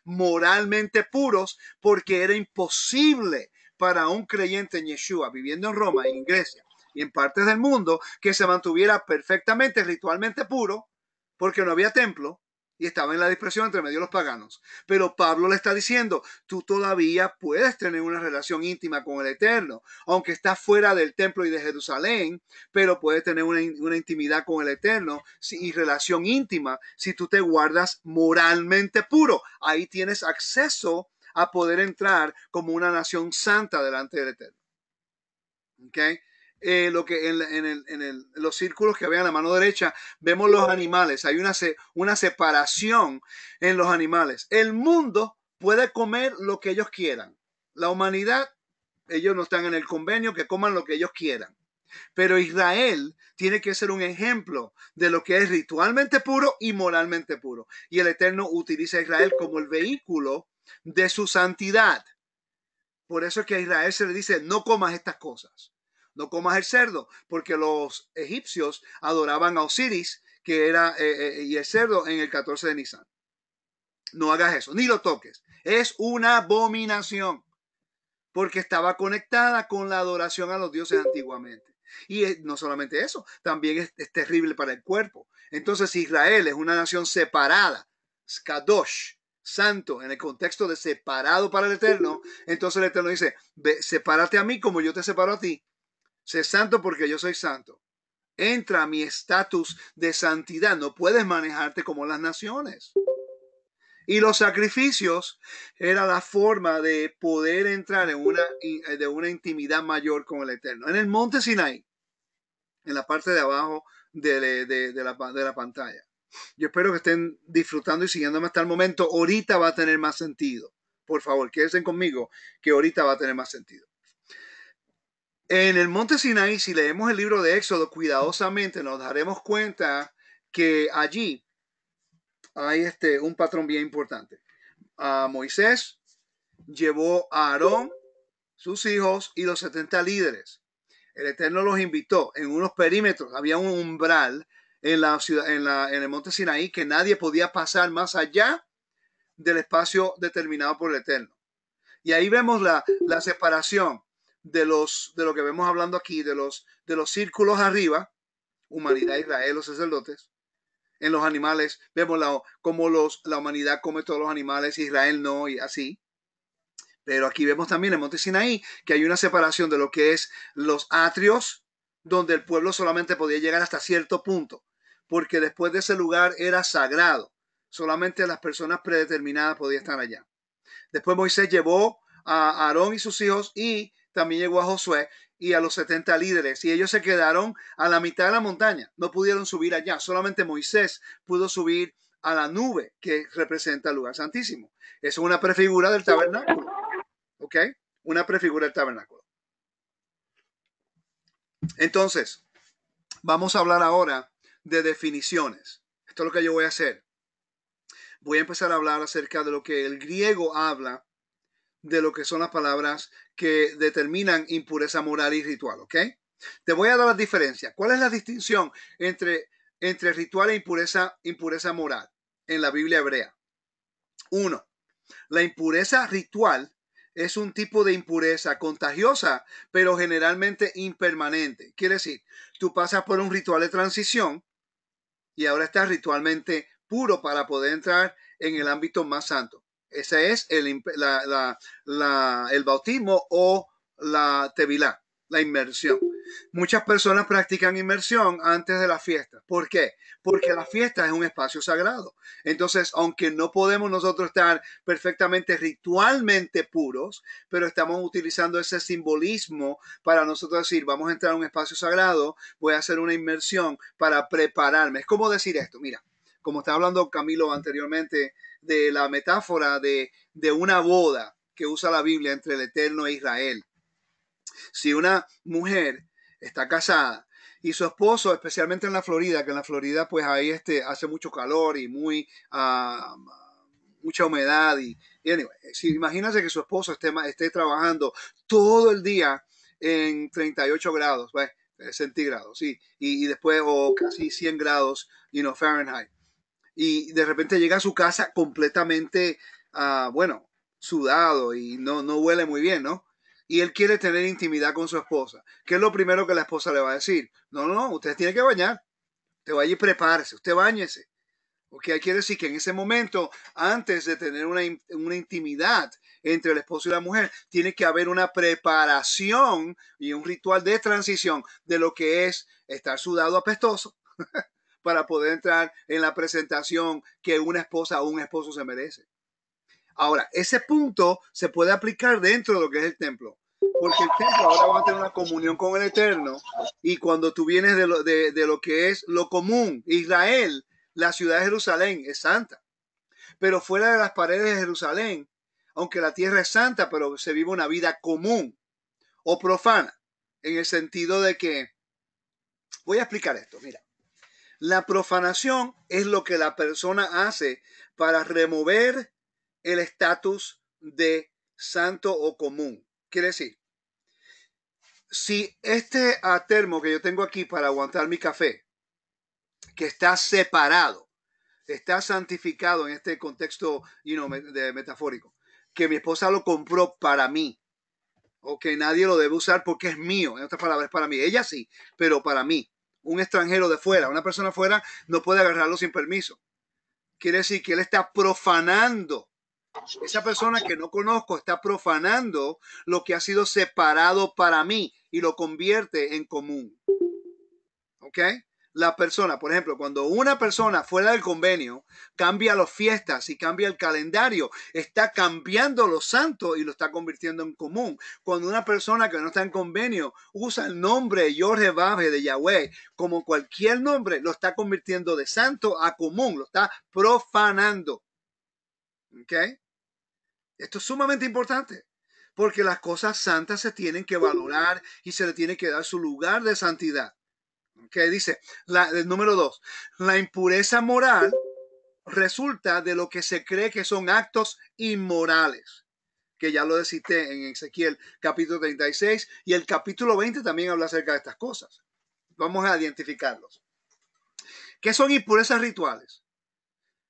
moralmente puros, porque era imposible para un creyente en Yeshua viviendo en Roma, en Grecia y en partes del mundo que se mantuviera perfectamente ritualmente puro, porque no había templo y estaba en la dispersión entre medio de los paganos. Pero Pablo le está diciendo, tú todavía puedes tener una relación íntima con el Eterno, aunque estás fuera del templo y de Jerusalén, pero puedes tener una intimidad con el Eterno y relación íntima si tú te guardas moralmente puro. Ahí tienes acceso a poder entrar como una nación santa delante del Eterno. ¿Ok? Lo que en los círculos que vean a la mano derecha, vemos los animales. Hay una separación en los animales. El mundo puede comer lo que ellos quieran. La humanidad, ellos no están en el convenio, que coman lo que ellos quieran. Pero Israel tiene que ser un ejemplo de lo que es ritualmente puro y moralmente puro. Y el Eterno utiliza a Israel como el vehículo de su santidad. Por eso es que a Israel se le dice, no comas estas cosas. no comas el cerdo, porque los egipcios adoraban a Osiris, que era, y el cerdo en el 14 de Nisan. No hagas eso, ni lo toques. Es una abominación, porque estaba conectada con la adoración a los dioses antiguamente. Y no solamente eso, también es terrible para el cuerpo. Entonces Israel es una nación separada, Kadosh, santo, en el contexto de separado para el Eterno. Entonces el Eterno dice, sepárate a mí como yo te separo a ti. Sé santo porque yo soy santo. Entra a mi estatus de santidad. No puedes manejarte como las naciones. Y los sacrificios era la forma de poder entrar en una intimidad mayor con el Eterno. En el monte Sinaí, en la parte de abajo de la pantalla. Yo espero que estén disfrutando y siguiéndome hasta el momento. Ahorita va a tener más sentido. Por favor, quédense conmigo, que ahorita va a tener más sentido. En el monte Sinaí, si leemos el libro de Éxodo cuidadosamente, nos daremos cuenta que allí hay un patrón bien importante. Moisés llevó a Aarón, sus hijos y los 70 líderes. El Eterno los invitó en unos perímetros. Había un umbral en la ciudad, en el monte Sinaí, que nadie podía pasar más allá del espacio determinado por el Eterno. Y ahí vemos la separación de lo que vemos hablando aquí, de los círculos arriba, humanidad, Israel, los sacerdotes. En los animales vemos cómo la humanidad come todos los animales, Israel no, y así. Pero aquí vemos también en Monte Sinaí que hay una separación de lo que es los atrios, donde el pueblo solamente podía llegar hasta cierto punto, porque después de ese lugar era sagrado. Solamente las personas predeterminadas podían estar allá. Después Moisés llevó a Aarón y sus hijos, y también llegó a Josué y a los 70 líderes, y ellos se quedaron a la mitad de la montaña. No pudieron subir allá. Solamente Moisés pudo subir a la nube que representa el lugar santísimo. Es una prefigura del tabernáculo. ¿Ok? Una prefigura del tabernáculo. Entonces, vamos a hablar ahora de definiciones. Esto es lo que yo voy a hacer. Voy a empezar a hablar acerca de lo que el griego habla, de lo que son las palabras que determinan impureza moral y ritual. ¿Ok? Te voy a dar las diferencias. ¿Cuál es la distinción entre ritual e impureza moral en la Biblia hebrea? 1. La impureza ritual es un tipo de impureza contagiosa, pero generalmente impermanente. Quiere decir, tú pasas por un ritual de transición y ahora estás ritualmente puro para poder entrar en el ámbito más santo. Ese es el bautismo o la tevilá, la inmersión. Muchas personas practican inmersión antes de la fiesta. ¿Por qué? Porque la fiesta es un espacio sagrado. Entonces, aunque no podemos nosotros estar perfectamente ritualmente puros, pero estamos utilizando ese simbolismo para nosotros decir, vamos a entrar a un espacio sagrado, voy a hacer una inmersión para prepararme. Es como decir esto, mira, como está hablando Camilo anteriormente de la metáfora de una boda que usa la Biblia entre el Eterno e Israel. Si una mujer está casada y su esposo, especialmente en la Florida, que en la Florida pues ahí hace mucho calor y mucha humedad y anyway, si imagínate que su esposo esté trabajando todo el día en 38 grados centígrados, sí, y después o casi 100 grados Fahrenheit, y de repente llega a su casa completamente bueno, sudado y no huele muy bien, ¿no? Y él quiere tener intimidad con su esposa. ¿Qué es lo primero que la esposa le va a decir? No, usted tiene que bañar. Usted vaya y prepárese, usted báñese. Ok, quiere decir que en ese momento, antes de tener una intimidad entre el esposo y la mujer, tiene que haber una preparación y un ritual de transición de lo que es estar sudado apestoso para poder entrar en la presentación que una esposa o un esposo se merece. Ahora, ese punto se puede aplicar dentro de lo que es el templo, porque el templo ahora va a tener una comunión con el Eterno, y cuando tú vienes de lo que es lo común, Israel, la ciudad de Jerusalén es santa, pero fuera de las paredes de Jerusalén, aunque la tierra es santa, pero se vive una vida común o profana, en el sentido de que, voy a explicar esto, mira, la profanación es lo que la persona hace para remover el estatus de santo o común. Quiere decir, Si este termo que yo tengo aquí para aguantar mi café, que está separado, está santificado en este contexto metafórico, que mi esposa lo compró para mí, o que nadie lo debe usar porque es mío, en otras palabras, es para mí. Ella sí, pero para mí. Un extranjero de fuera, una persona fuera, no puede agarrarlo sin permiso. Quiere decir que él está profanando. Esa persona que no conozco está profanando lo que ha sido separado para mí y lo convierte en común. ¿Ok? La persona, por ejemplo, cuando una persona fuera del convenio cambia las fiestas y cambia el calendario, está cambiando los santos y lo está convirtiendo en común. Cuando una persona que no está en convenio usa el nombre Yoreh-Babe de Yahweh como cualquier nombre, lo está convirtiendo de santo a común, lo está profanando. ¿Ok? Esto es sumamente importante porque las cosas santas se tienen que valorar y se le tiene que dar su lugar de santidad. Que dice, el número 2, la impureza moral resulta de lo que se cree que son actos inmorales, que ya lo cité en Ezequiel capítulo 36 y el capítulo 20 también habla acerca de estas cosas. Vamos a identificarlos. ¿Qué son impurezas rituales?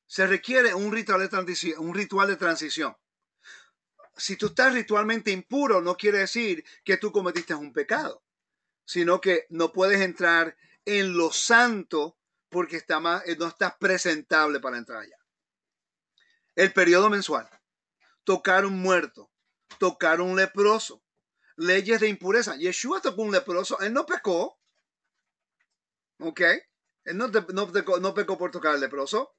Se requiere un ritual de transición. Si tú estás ritualmente impuro, no quiere decir que tú cometiste un pecado, sino que no puedes entrar en lo santo porque no estás presentable para entrar allá. El periodo mensual, tocar un muerto, tocar un leproso, leyes de impureza. Yeshua tocó un leproso, él no pecó, ¿ok? Él no pecó por tocar al leproso.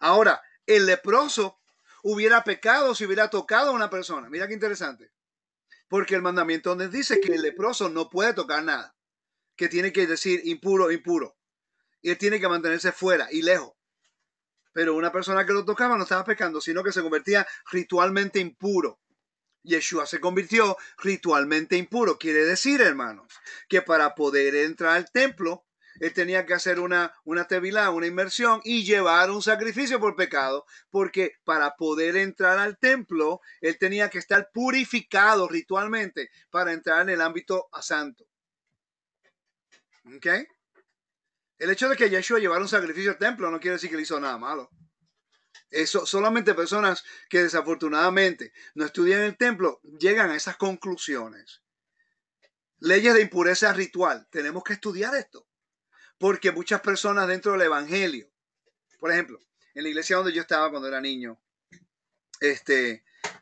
Ahora, el leproso hubiera pecado si hubiera tocado a una persona. Mira qué interesante. Porque el mandamiento nos dice que el leproso no puede tocar nada, que tiene que decir impuro, impuro. Y él tiene que mantenerse fuera y lejos. Pero una persona que lo tocaba no estaba pecando, sino que se convertía ritualmente impuro. Yeshua se convirtió ritualmente impuro. Quiere decir, hermanos, que para poder entrar al templo, él tenía que hacer una tevilá, una inmersión y llevar un sacrificio por pecado, porque para poder entrar al templo, él tenía que estar purificado ritualmente para entrar en el ámbito santo. ¿Ok? El hecho de que Yeshua llevara un sacrificio al templo no quiere decir que le hizo nada malo. Eso, solamente personas que desafortunadamente no estudian el templo llegan a esas conclusiones. Leyes de impureza ritual. Tenemos que estudiar esto. Porque muchas personas dentro del evangelio, por ejemplo, en la iglesia donde yo estaba cuando era niño,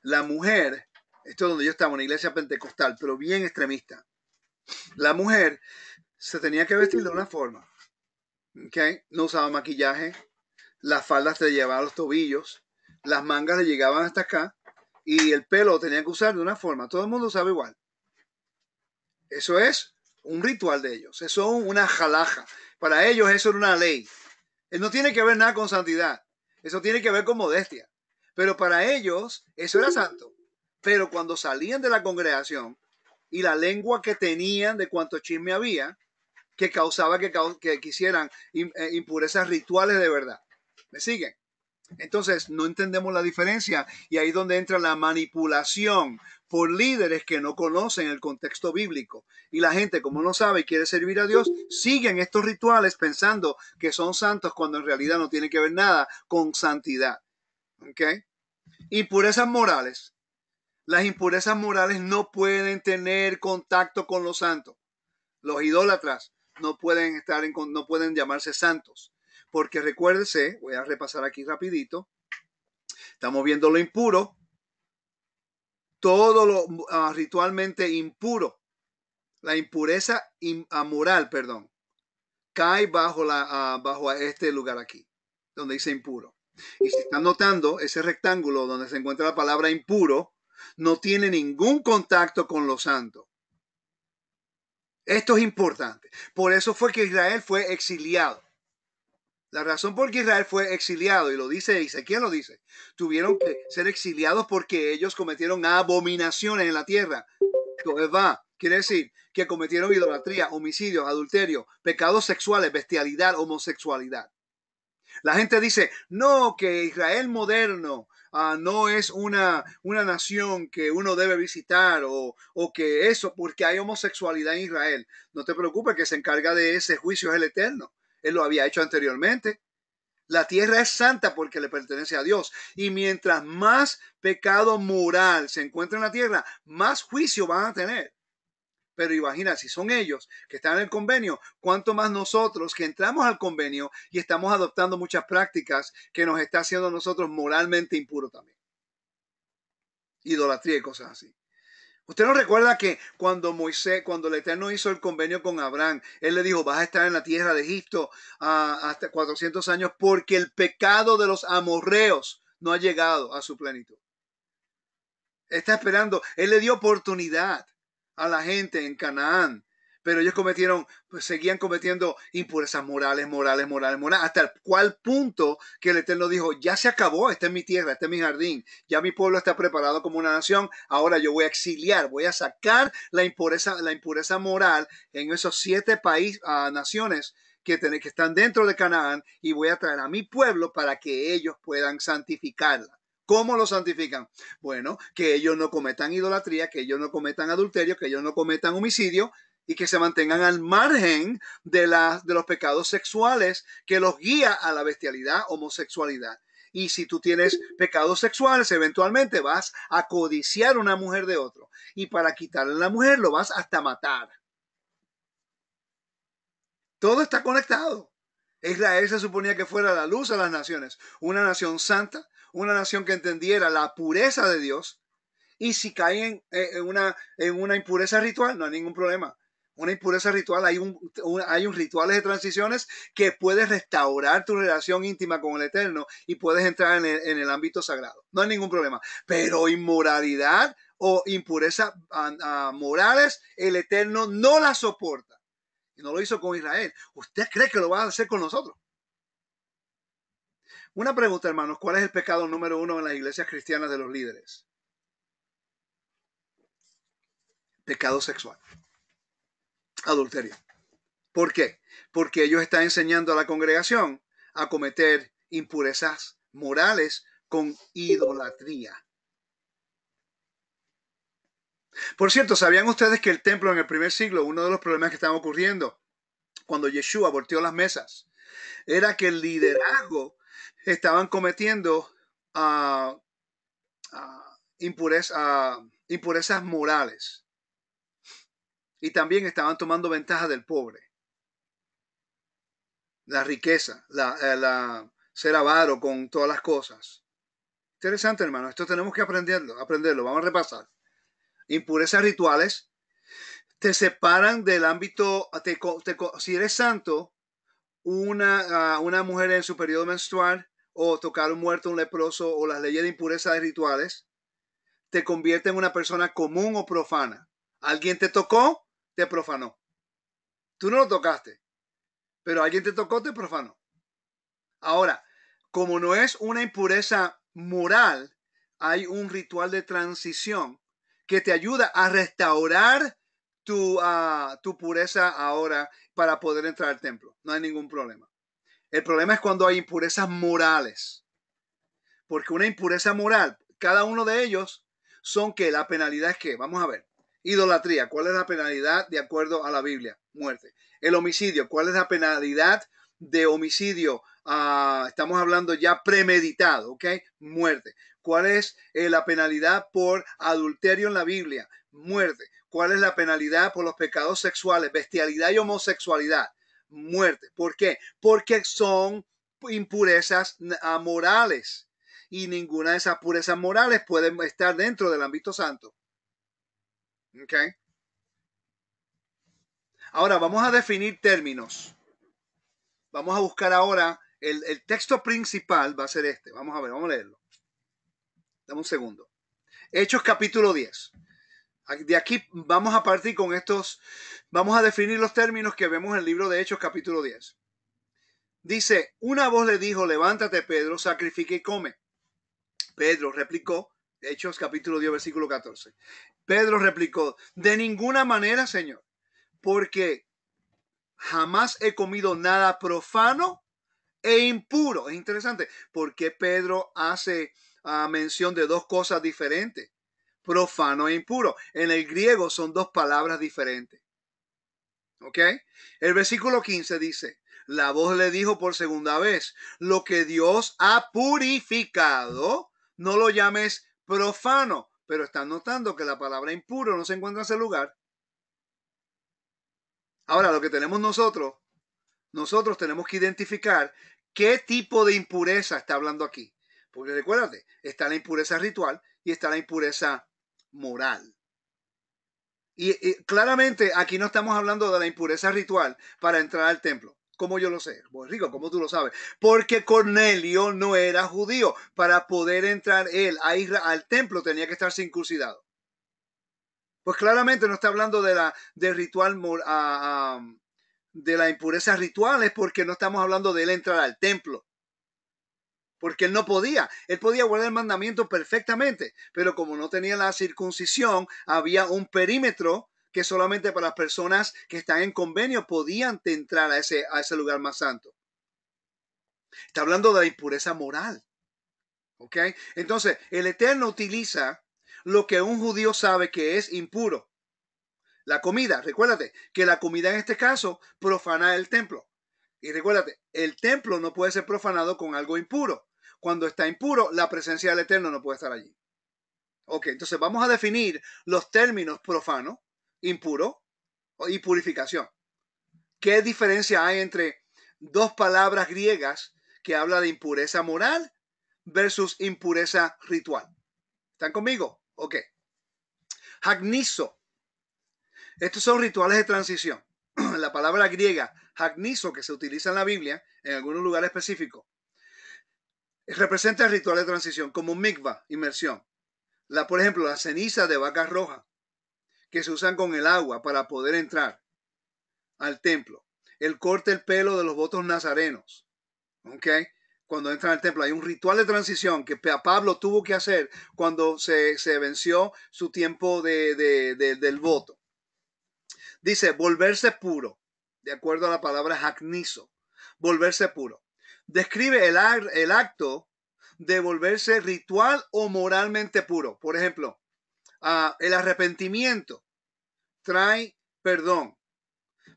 la mujer, esto es donde yo estaba, una iglesia pentecostal, pero bien extremista. La mujer se tenía que vestir de una forma. ¿Okay? No usaba maquillaje, las faldas te llevaban a los tobillos, las mangas le llegaban hasta acá y el pelo lo tenía que usar de una forma. Todo el mundo sabe igual. Eso es un ritual de ellos. Eso es una jalaja. Para ellos eso es una ley. No tiene que ver nada con santidad. Eso tiene que ver con modestia. Pero para ellos eso era santo. Pero cuando salían de la congregación y la lengua que tenían de cuánto chisme había, que causaba que quisieran impurezas rituales de verdad. ¿Me siguen? Entonces no entendemos la diferencia y ahí es donde entra la manipulación por líderes que no conocen el contexto bíblico. Y la gente, como no sabe y quiere servir a Dios, siguen estos rituales pensando que son santos cuando en realidad no tiene que ver nada con santidad. ¿Ok? Impurezas morales. Las impurezas morales no pueden tener contacto con los santos. Los idólatras no pueden no pueden llamarse santos. Porque recuérdese, voy a repasar aquí rapidito, estamos viendo lo impuro, todo lo ritualmente impuro, la impureza moral, perdón, cae bajo este lugar aquí, donde dice impuro. Y si están notando, ese rectángulo donde se encuentra la palabra impuro, no tiene ningún contacto con lo santo. Esto es importante. Por eso fue que Israel fue exiliado. La razón por que Israel fue exiliado, y lo dice Ezequiel, lo dice, tuvieron que ser exiliados porque ellos cometieron abominaciones en la tierra. Quiere decir que cometieron idolatría, homicidios, adulterio, pecados sexuales, bestialidad, homosexualidad. La gente dice, no, que Israel moderno no es una nación que uno debe visitar o que eso, porque hay homosexualidad en Israel. No te preocupes, que se encarga de ese juicio es el Eterno. Él lo había hecho anteriormente. La tierra es santa porque le pertenece a Dios. Y mientras más pecado moral se encuentra en la tierra, más juicio van a tener. Pero imagina, si son ellos que están en el convenio, cuánto más nosotros que entramos al convenio y estamos adoptando muchas prácticas que nos está haciendo a nosotros moralmente impuros también. Idolatría y cosas así. ¿Usted no recuerda que cuando el Eterno hizo el convenio con Abraham, él le dijo, vas a estar en la tierra de Egipto hasta 400 años porque el pecado de los amorreos no ha llegado a su plenitud? Está esperando. Él le dio oportunidad a la gente en Canaán, pero ellos seguían cometiendo impurezas morales, hasta el cual punto que el Eterno dijo, ya se acabó, esta es mi tierra, este es mi jardín, ya mi pueblo está preparado como una nación, ahora yo voy a exiliar, voy a sacar la impureza moral en esos 7 naciones que están dentro de Canaán, y voy a traer a mi pueblo para que ellos puedan santificarla. ¿Cómo lo santifican? Bueno, que ellos no cometan idolatría, que ellos no cometan adulterio, que ellos no cometan homicidio y que se mantengan al margen de los pecados sexuales que los guía a la bestialidad, homosexualidad. Y si tú tienes pecados sexuales, eventualmente vas a codiciar una mujer de otro. Y para quitarle a la mujer lo vas hasta matar. Todo está conectado. Israel se suponía que fuera la luz a las naciones, una nación santa, una nación que entendiera la pureza de Dios. Y si caen en una impureza ritual, no hay ningún problema. Una impureza ritual, hay un rituales de transiciones que puedes restaurar tu relación íntima con el Eterno y puedes entrar en el ámbito sagrado. No hay ningún problema. Pero inmoralidad o impureza morales, el Eterno no la soporta. Y no lo hizo con Israel. ¿Usted cree que lo va a hacer con nosotros? Una pregunta, hermanos. ¿Cuál es el pecado número 1 en las iglesias cristianas de los líderes? Pecado sexual. Adulterio. ¿Por qué? Porque ellos están enseñando a la congregación a cometer impurezas morales con idolatría. Por cierto, ¿sabían ustedes que el templo en el primer siglo, uno de los problemas que estaban ocurriendo cuando Yeshua volteó las mesas, era que el liderazgo estaban cometiendo impurezas morales y también estaban tomando ventaja del pobre, la riqueza, ser avaro con todas las cosas. Interesante, hermano. Esto tenemos que aprenderlo. Vamos a repasar. Impurezas rituales te separan del ámbito. Si eres santo, una mujer en su periodo menstrual, o tocar un muerto, un leproso, o las leyes de impureza de rituales, te convierte en una persona común o profana. Alguien te tocó, te profanó. Tú no lo tocaste, pero alguien te tocó, te profanó. Ahora, como no es una impureza moral, hay un ritual de transición que te ayuda a restaurar tu pureza ahora para poder entrar al templo. No hay ningún problema. El problema es cuando hay impurezas morales. Porque una impureza moral, cada uno de ellos son que la penalidad es que, vamos a ver, idolatría, ¿cuál es la penalidad de acuerdo a la Biblia? Muerte. El homicidio, ¿cuál es la penalidad de homicidio? Estamos hablando ya premeditado, ¿ok? Muerte. ¿Cuál es la penalidad por adulterio en la Biblia? Muerte. ¿Cuál es la penalidad por los pecados sexuales, bestialidad y homosexualidad? Muerte. ¿Por qué? Porque son impurezas morales y ninguna de esas purezas morales puede estar dentro del ámbito santo. ¿Ok? Ahora vamos a definir términos. Vamos a buscar ahora el texto principal va a ser este. Vamos a ver, vamos a leerlo. Dame un segundo. Hechos capítulo 10. De aquí vamos a partir con estos, vamos a definir los términos que vemos en el libro de Hechos capítulo 10. Dice, una voz le dijo, levántate Pedro, sacrifica y come. Pedro replicó, Hechos capítulo 10, versículo 14. Pedro replicó, de ninguna manera, Señor, porque jamás he comido nada profano e impuro. Es interesante porque Pedro hace mención de dos cosas diferentes, profano e impuro. En el griego son dos palabras diferentes. ¿Ok? El versículo 15 dice, la voz le dijo por segunda vez, lo que Dios ha purificado, no lo llames profano. Pero están notando que la palabra impuro no se encuentra en ese lugar. Ahora, lo que tenemos nosotros tenemos que identificar qué tipo de impureza está hablando aquí. Porque recuérdate, está la impureza ritual y está la impureza moral. Y claramente aquí no estamos hablando de la impureza ritual para entrar al templo. ¿Cómo yo lo sé? Pues Rico, ¿cómo tú lo sabes? Porque Cornelio no era judío. Para poder entrar él al templo tenía que estar circuncidado. Pues claramente no está hablando de la del ritual de la impureza ritual, es porque no estamos hablando de él entrar al templo. Porque él podía guardar el mandamiento perfectamente, pero como no tenía la circuncisión, había un perímetro que solamente para las personas que están en convenio podían entrar a ese lugar más santo. Está hablando de la impureza moral. ¿Ok? Entonces, el Eterno utiliza lo que un judío sabe que es impuro. La comida, recuérdate que la comida en este caso profana el templo. Y recuérdate, el templo no puede ser profanado con algo impuro. Cuando está impuro, la presencia del Eterno no puede estar allí. Ok, entonces vamos a definir los términos profano, impuro y purificación. ¿Qué diferencia hay entre dos palabras griegas que habla de impureza moral versus impureza ritual? ¿Están conmigo? Ok. Hagnizo. Estos son rituales de transición. La palabra griega hagnizo, que se utiliza en la Biblia en algunos lugares específicos, representa el ritual de transición como mikvah, inmersión. Por ejemplo, las cenizas de vaca roja que se usan con el agua para poder entrar al templo. El corte del pelo de los votos nazarenos. ¿Ok? Cuando entran al templo hay un ritual de transición que Pablo tuvo que hacer cuando se venció su tiempo del voto. Dice, volverse puro, de acuerdo a la palabra hagnizo, volverse puro. Describe el acto de volverse ritual o moralmente puro. Por ejemplo, el arrepentimiento trae perdón,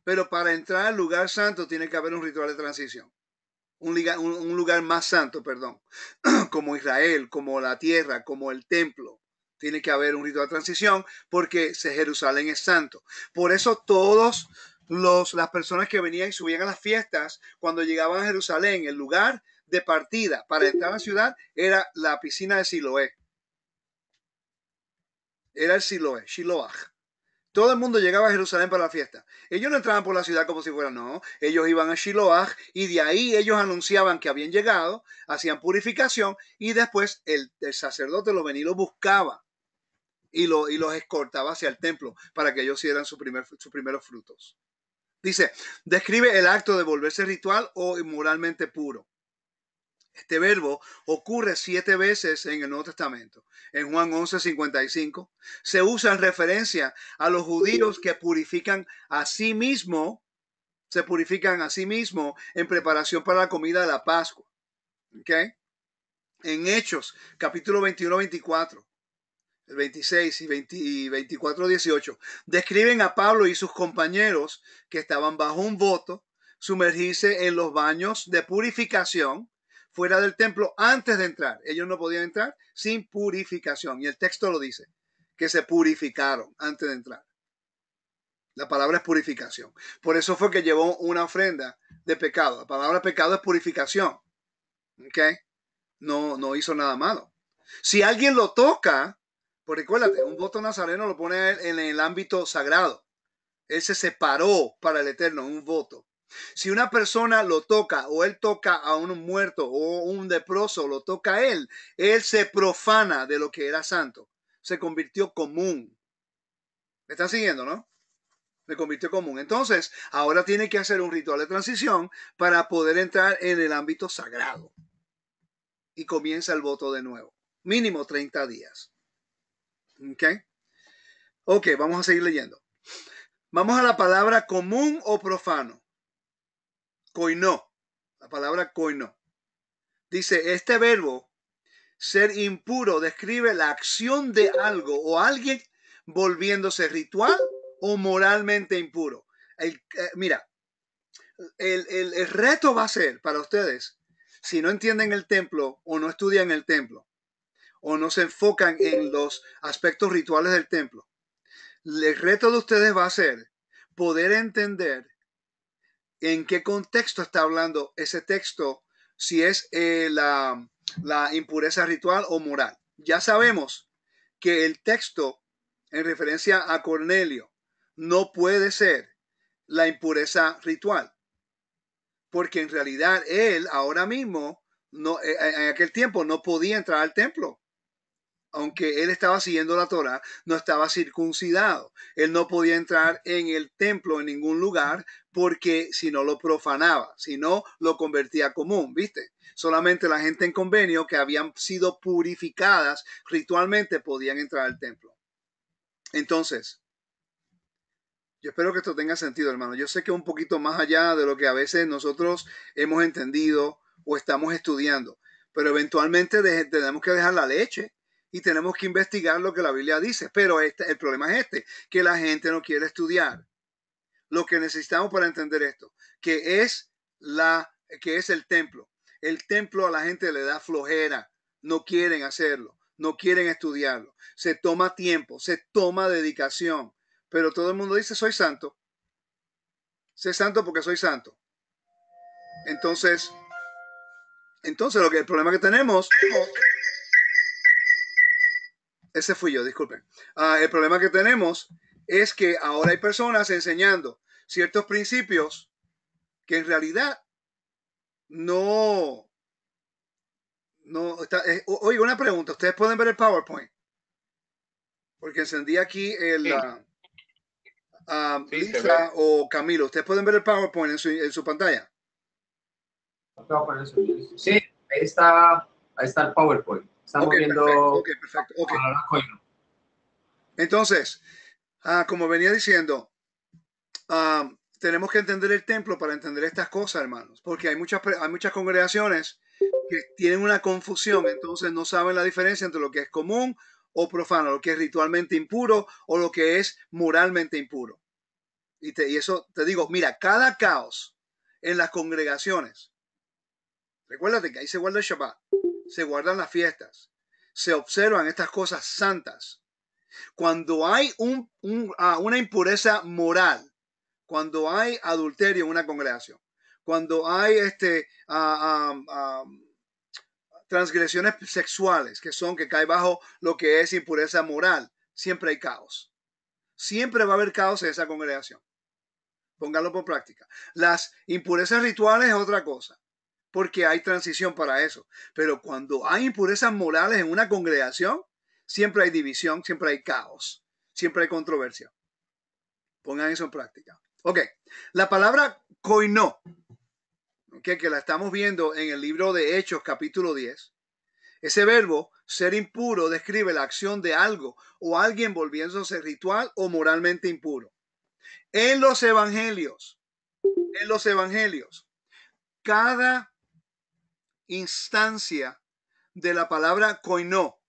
pero para entrar al lugar santo tiene que haber un ritual de transición. Un lugar más santo, perdón, como Israel, como la tierra, como el templo. Tiene que haber un ritual de transición porque Jerusalén es santo. Por eso las personas que venían y subían a las fiestas, cuando llegaban a Jerusalén, el lugar de partida para entrar a la ciudad era la piscina de Siloé. Era el Siloé, Shiloah. Todo el mundo llegaba a Jerusalén para la fiesta. Ellos no entraban por la ciudad como si fueran, no. Ellos iban a Shiloah y de ahí ellos anunciaban que habían llegado, hacían purificación y después el sacerdote los venía y los buscaba y los escortaba hacia el templo para que ellos hicieran sus primeros frutos. Dice, describe el acto de volverse ritual o moralmente puro. Este verbo ocurre 7 veces en el Nuevo Testamento. En Juan 11:55 se usa en referencia a los judíos que purifican a sí mismos, se purifican a sí mismos en preparación para la comida de la Pascua. ¿Okay? En Hechos, capítulo 21-24, el 26 y 24-18, describen a Pablo y sus compañeros que estaban bajo un voto, sumergirse en los baños de purificación fuera del templo antes de entrar. Ellos no podían entrar sin purificación. Y el texto lo dice, que se purificaron antes de entrar. La palabra es purificación. Por eso fue que llevó una ofrenda de pecado. La palabra pecado es purificación. ¿Ok? No hizo nada malo. Si alguien lo toca, pues recuérdate, un voto nazareno lo pone en el ámbito sagrado. Él se separó para el Eterno, un voto. Si una persona lo toca o él toca a un muerto o un leproso, lo toca a él se profana de lo que era santo. Se convirtió común. ¿Me están siguiendo, no? Me convirtió común. Entonces, ahora tiene que hacer un ritual de transición para poder entrar en el ámbito sagrado. Y comienza el voto de nuevo. Mínimo 30 días. ¿Ok? Ok, vamos a seguir leyendo. Vamos a la palabra común o profano. Koinó. La palabra koinó. Dice, este verbo Ser impuro describe la acción de algo o alguien volviéndose ritual o moralmente impuro. Mira, el reto va a ser para ustedes, si no entienden el templo o no estudian el templo o no se enfocan en los aspectos rituales del templo, el reto de ustedes va a ser poder entender en qué contexto está hablando ese texto, si es la impureza ritual o moral. Ya sabemos que el texto en referencia a Cornelio no puede ser la impureza ritual, porque en realidad él ahora mismo, no, en aquel tiempo no podía entrar al templo. Aunque él estaba siguiendo la Torah, no estaba circuncidado. Él no podía entrar en el templo en ningún lugar porque si no lo profanaba, si no lo convertía común, ¿viste? Solamente la gente en convenio que habían sido purificadas ritualmente podían entrar al templo. Entonces, yo espero que esto tenga sentido, hermano. Yo sé que un poquito más allá de lo que a veces nosotros hemos entendido o estamos estudiando, pero eventualmente tenemos que dejar la leche y tenemos que investigar lo que la Biblia dice. Pero el problema es que la gente no quiere estudiar lo que necesitamos para entender esto, que es el templo. El templo a la gente le da flojera, no quieren hacerlo, no quieren estudiarlo. Se toma tiempo, se toma dedicación, pero todo el mundo dice soy santo. Sé santo porque soy santo. Entonces el problema que tenemos, ese fui yo, disculpen. El problema que tenemos es que ahora hay personas enseñando ciertos principios que en realidad no está. Oiga, una pregunta. Ustedes pueden ver el PowerPoint, porque encendí aquí Sí, sí, se ve. Lisa o Camilo. Ustedes pueden ver el PowerPoint en su pantalla. Sí, ahí está el PowerPoint. Estamos Ok, viendo perfecto. la palabra coino. Entonces, como venía diciendo, tenemos que entender el templo para entender estas cosas, hermanos, porque hay muchas congregaciones que tienen una confusión, entonces no saben la diferencia entre lo que es común o profano, lo que es ritualmente impuro o lo que es moralmente impuro. Y eso te digo, mira, cada caos en las congregaciones, recuérdate que ahí se guarda el Shabbat, se guardan las fiestas, se observan estas cosas santas. Cuando hay una impureza moral, cuando hay adulterio en una congregación, cuando hay transgresiones sexuales que cae bajo lo que es impureza moral, siempre hay caos. Siempre va a haber caos en esa congregación. Pónganlo por práctica. Las impurezas rituales es otra cosa, porque hay transición para eso. Pero cuando hay impurezas morales en una congregación, siempre hay división, siempre hay caos, siempre hay controversia. Pongan eso en práctica. Ok, la palabra koinó, okay, que la estamos viendo en el libro de Hechos capítulo 10. Ese verbo, ser impuro, describe la acción de algo o alguien volviéndose ritual o moralmente impuro. En los evangelios, cada instancia de la palabra koinó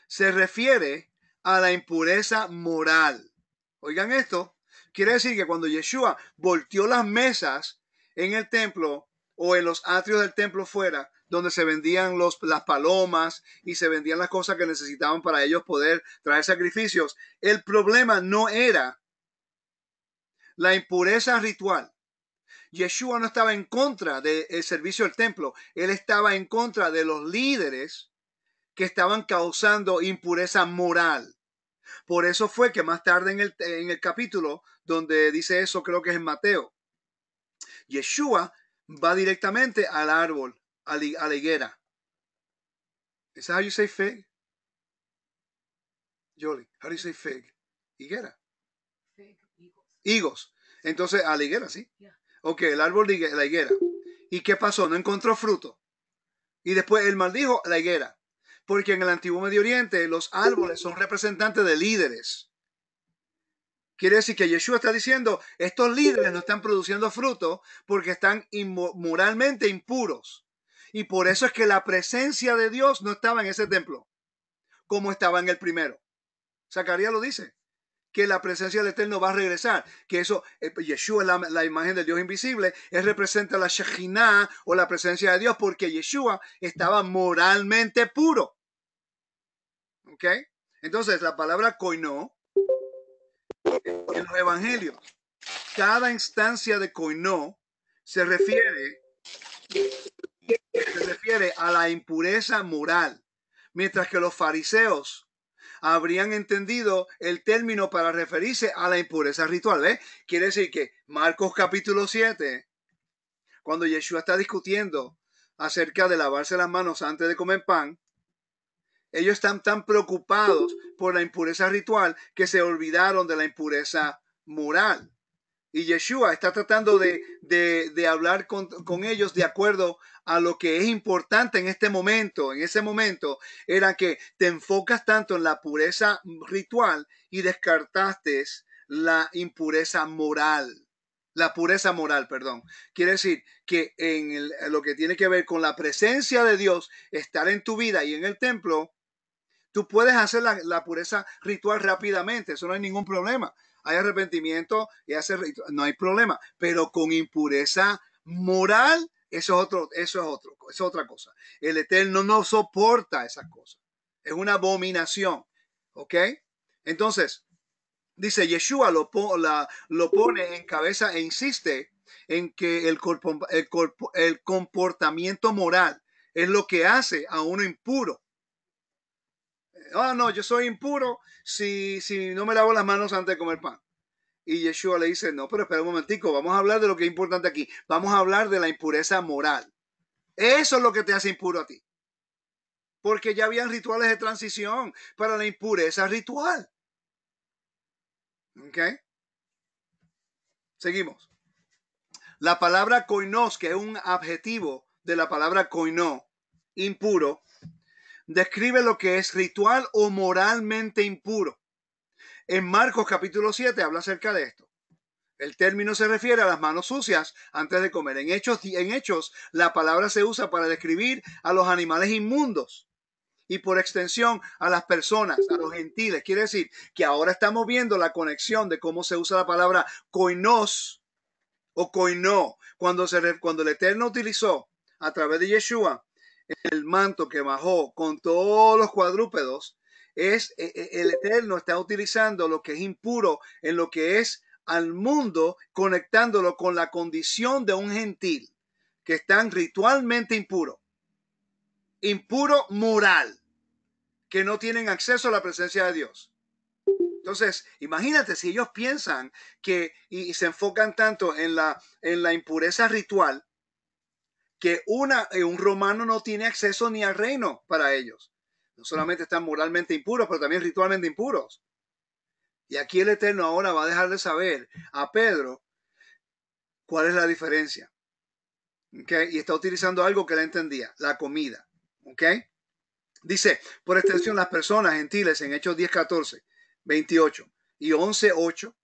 se refiere a la impureza moral. Oigan esto, quiere decir que cuando Yeshua volteó las mesas en el templo o en los atrios del templo fuera, donde se vendían las palomas y se vendían las cosas que necesitaban para ellos poder traer sacrificios, el problema no era la impureza ritual. Yeshua no estaba en contra del servicio del templo, él estaba en contra de los líderes que estaban causando impureza moral. Por eso fue que más tarde en el capítulo donde dice eso, creo que es en Mateo, Yeshua va directamente al árbol, a la higuera. ¿Es how you say fig? Jolie, how do you say fig? Higuera. Fig, higos. Higos. Entonces, a la higuera, ¿sí? Yeah. Ok, el árbol de la higuera. ¿Y qué pasó? No encontró fruto. Y después él maldijo la higuera. Porque en el antiguo Medio Oriente los árboles son representantes de líderes. Quiere decir que Yeshua está diciendo, estos líderes no están produciendo fruto porque están moralmente impuros. Y por eso es que la presencia de Dios no estaba en ese templo, como estaba en el primero. Zacarías lo dice, que la presencia del Eterno va a regresar, que eso, Yeshua es la imagen del Dios invisible, él representa la Shekhinah o la presencia de Dios, porque Yeshua estaba moralmente puro. ¿Ok? Entonces, la palabra koinó, en los evangelios, cada instancia de koinó se refiere a la impureza moral, mientras que los fariseos habrían entendido el término para referirse a la impureza ritual. ¿Ves? Quiere decir que Marcos capítulo 7, cuando Yeshua está discutiendo acerca de lavarse las manos antes de comer pan, ellos están tan preocupados por la impureza ritual que se olvidaron de la impureza moral. Y Yeshua está tratando de hablar con ellos de acuerdo a lo que es importante en este momento. En ese momento era que te enfocas tanto en la pureza ritual y descartaste la impureza moral. La pureza moral, perdón. Quiere decir que en lo que tiene que ver con la presencia de Dios, estar en tu vida y en el templo, tú puedes hacer la pureza ritual rápidamente. Eso no hay ningún problema. Hay arrepentimiento y no hay problema, pero con impureza moral, eso es otra cosa. El Eterno no soporta esas cosas. Es una abominación. ¿Ok? Entonces, dice Yeshua lo pone en cabeza e insiste en que el comportamiento moral es lo que hace a uno impuro. No, yo soy impuro si no me lavo las manos antes de comer pan. Y Yeshua le dice, no, pero espera un momentico, vamos a hablar de lo que es importante aquí. Vamos a hablar de la impureza moral. Eso es lo que te hace impuro a ti. Porque ya habían rituales de transición para la impureza ritual. ¿Ok? Seguimos. La palabra koinos, que es un adjetivo de la palabra koinó, impuro, describe lo que es ritual o moralmente impuro. En Marcos capítulo 7 habla acerca de esto. El término se refiere a las manos sucias antes de comer. En Hechos, la palabra se usa para describir a los animales inmundos y por extensión a las personas, a los gentiles. Quiere decir que ahora estamos viendo la conexión de cómo se usa la palabra koinos o koinó. Cuando el Eterno utilizó a través de Yeshua el manto que bajó con todos los cuadrúpedos, el Eterno está utilizando lo que es impuro en lo que es al mundo, conectándolo con la condición de un gentil que están ritualmente impuro moral, que no tienen acceso a la presencia de Dios. Entonces, imagínate si ellos piensan que y se enfocan tanto en la impureza ritual, que un romano no tiene acceso ni al reino para ellos. No solamente están moralmente impuros, pero también ritualmente impuros. Y aquí el Eterno ahora va a dejar de saber a Pedro cuál es la diferencia. ¿Okay? Y está utilizando algo que él entendía, la comida. ¿Okay? Dice, por extensión, las personas gentiles en Hechos 10:14, 28 y 11:8,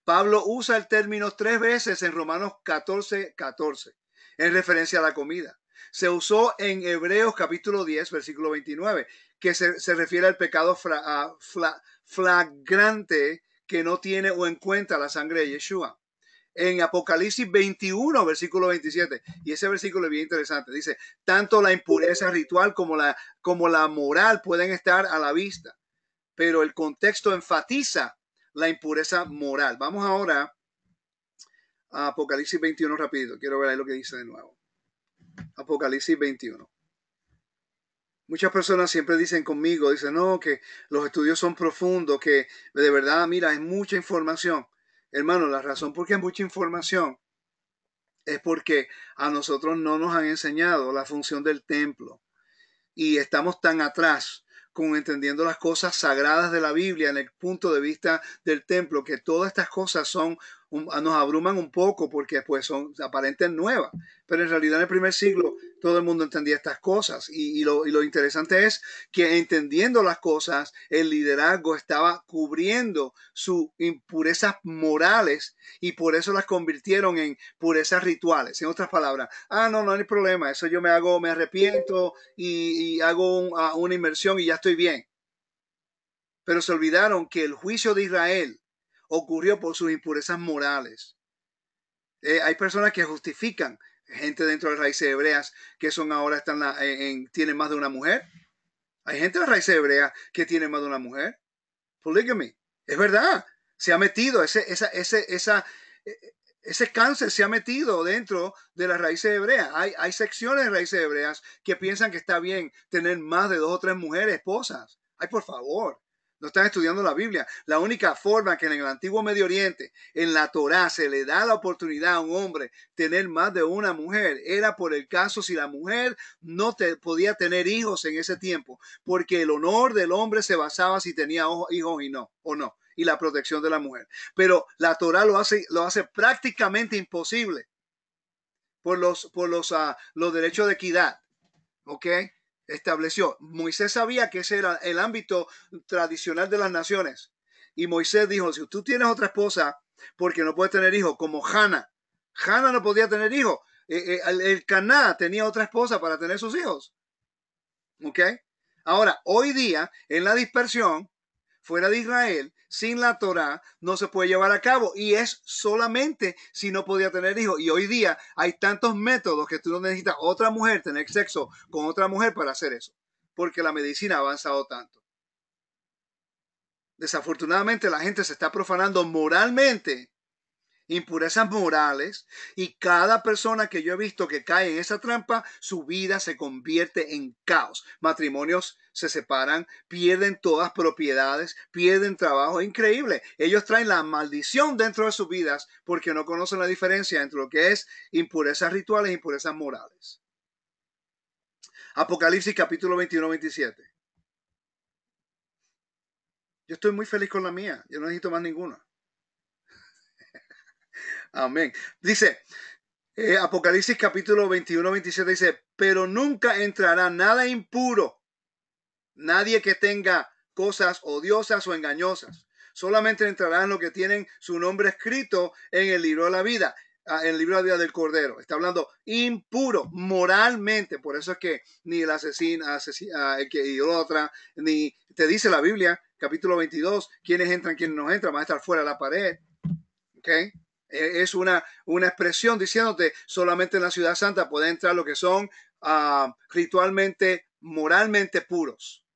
Pablo usa el término 3 veces en Romanos 14:14 en referencia a la comida. Se usó en Hebreos capítulo 10, versículo 29, que se refiere al pecado flagrante que no tiene o en cuenta la sangre de Yeshua. En Apocalipsis 21, versículo 27, y ese versículo es bien interesante, dice, tanto la impureza ritual como la moral pueden estar a la vista, pero el contexto enfatiza la impureza moral. Vamos ahora a Apocalipsis 21 rapidito, quiero ver ahí lo que dice de nuevo. Apocalipsis 21. Muchas personas siempre dicen conmigo, dicen, no, que los estudios son profundos, que de verdad, mira, es mucha información. Hermano, la razón por qué es mucha información es porque a nosotros no nos han enseñado la función del templo y estamos tan atrás con entendiendo las cosas sagradas de la Biblia en el punto de vista del templo, que todas estas cosas son nos abruman un poco porque pues son aparentes nuevas, pero en realidad en el primer siglo todo el mundo entendía estas cosas y lo interesante es que entendiendo las cosas, el liderazgo estaba cubriendo sus impurezas morales y por eso las convirtieron en purezas rituales. En otras palabras, no hay problema, eso yo me arrepiento y hago una inmersión y ya estoy bien. Pero se olvidaron que el juicio de Israel ocurrió por sus impurezas morales. Hay personas que justifican, gente dentro de las raíces hebreas que son ahora tienen más de una mujer. Hay gente de las raíces hebreas que tiene más de una mujer. Polygamy. Es verdad. Se ha metido ese cáncer se ha metido dentro de las raíces hebreas. Hay secciones de raíces hebreas que piensan que está bien tener más de 2 o 3 mujeres, esposas. Ay, por favor. No están estudiando la Biblia. La única forma que en el antiguo Medio Oriente, en la Torá, se le da la oportunidad a un hombre tener más de una mujer, era por el caso si la mujer no podía tener hijos en ese tiempo, porque el honor del hombre se basaba si tenía hijos o no, y la protección de la mujer. Pero la Torá lo hace prácticamente imposible por los derechos de equidad. ¿Ok? Estableció. Moisés sabía que ese era el ámbito tradicional de las naciones. Y Moisés dijo, si tú tienes otra esposa, porque no puedes tener hijos, como Hannah. Hannah no podía tener hijos. El Caná tenía otra esposa para tener sus hijos. ¿Ok? Ahora, hoy día, en la dispersión, fuera de Israel, sin la Torá, no se puede llevar a cabo. Y es solamente si no podía tener hijos. Y hoy día hay tantos métodos que tú no necesitas otra mujer, tener sexo con otra mujer para hacer eso. Porque la medicina ha avanzado tanto. Desafortunadamente la gente se está profanando moralmente, impurezas morales, y cada persona que yo he visto que cae en esa trampa, su vida se convierte en caos. Matrimonios se separan, pierden todas propiedades, pierden trabajo. Increíble. Ellos traen la maldición dentro de sus vidas porque no conocen la diferencia entre lo que es impurezas rituales e impurezas morales. Apocalipsis capítulo 21-27. Yo estoy muy feliz con la mía. Yo no necesito más ninguna. Amén. Dice, Apocalipsis capítulo 21-27 dice, pero nunca entrará nada impuro, nadie que tenga cosas odiosas o engañosas. Solamente entrarán los que tienen su nombre escrito en el libro de la vida, en el libro de la vida del Cordero. Está hablando impuro, moralmente. Por eso es que ni el asesino, el que idolatra, ni te dice la Biblia, capítulo 22, quiénes entran, quiénes no entran, van a estar fuera de la pared. ¿Ok? Es una expresión diciéndote solamente en la ciudad santa puede entrar lo que son ritualmente, moralmente puros.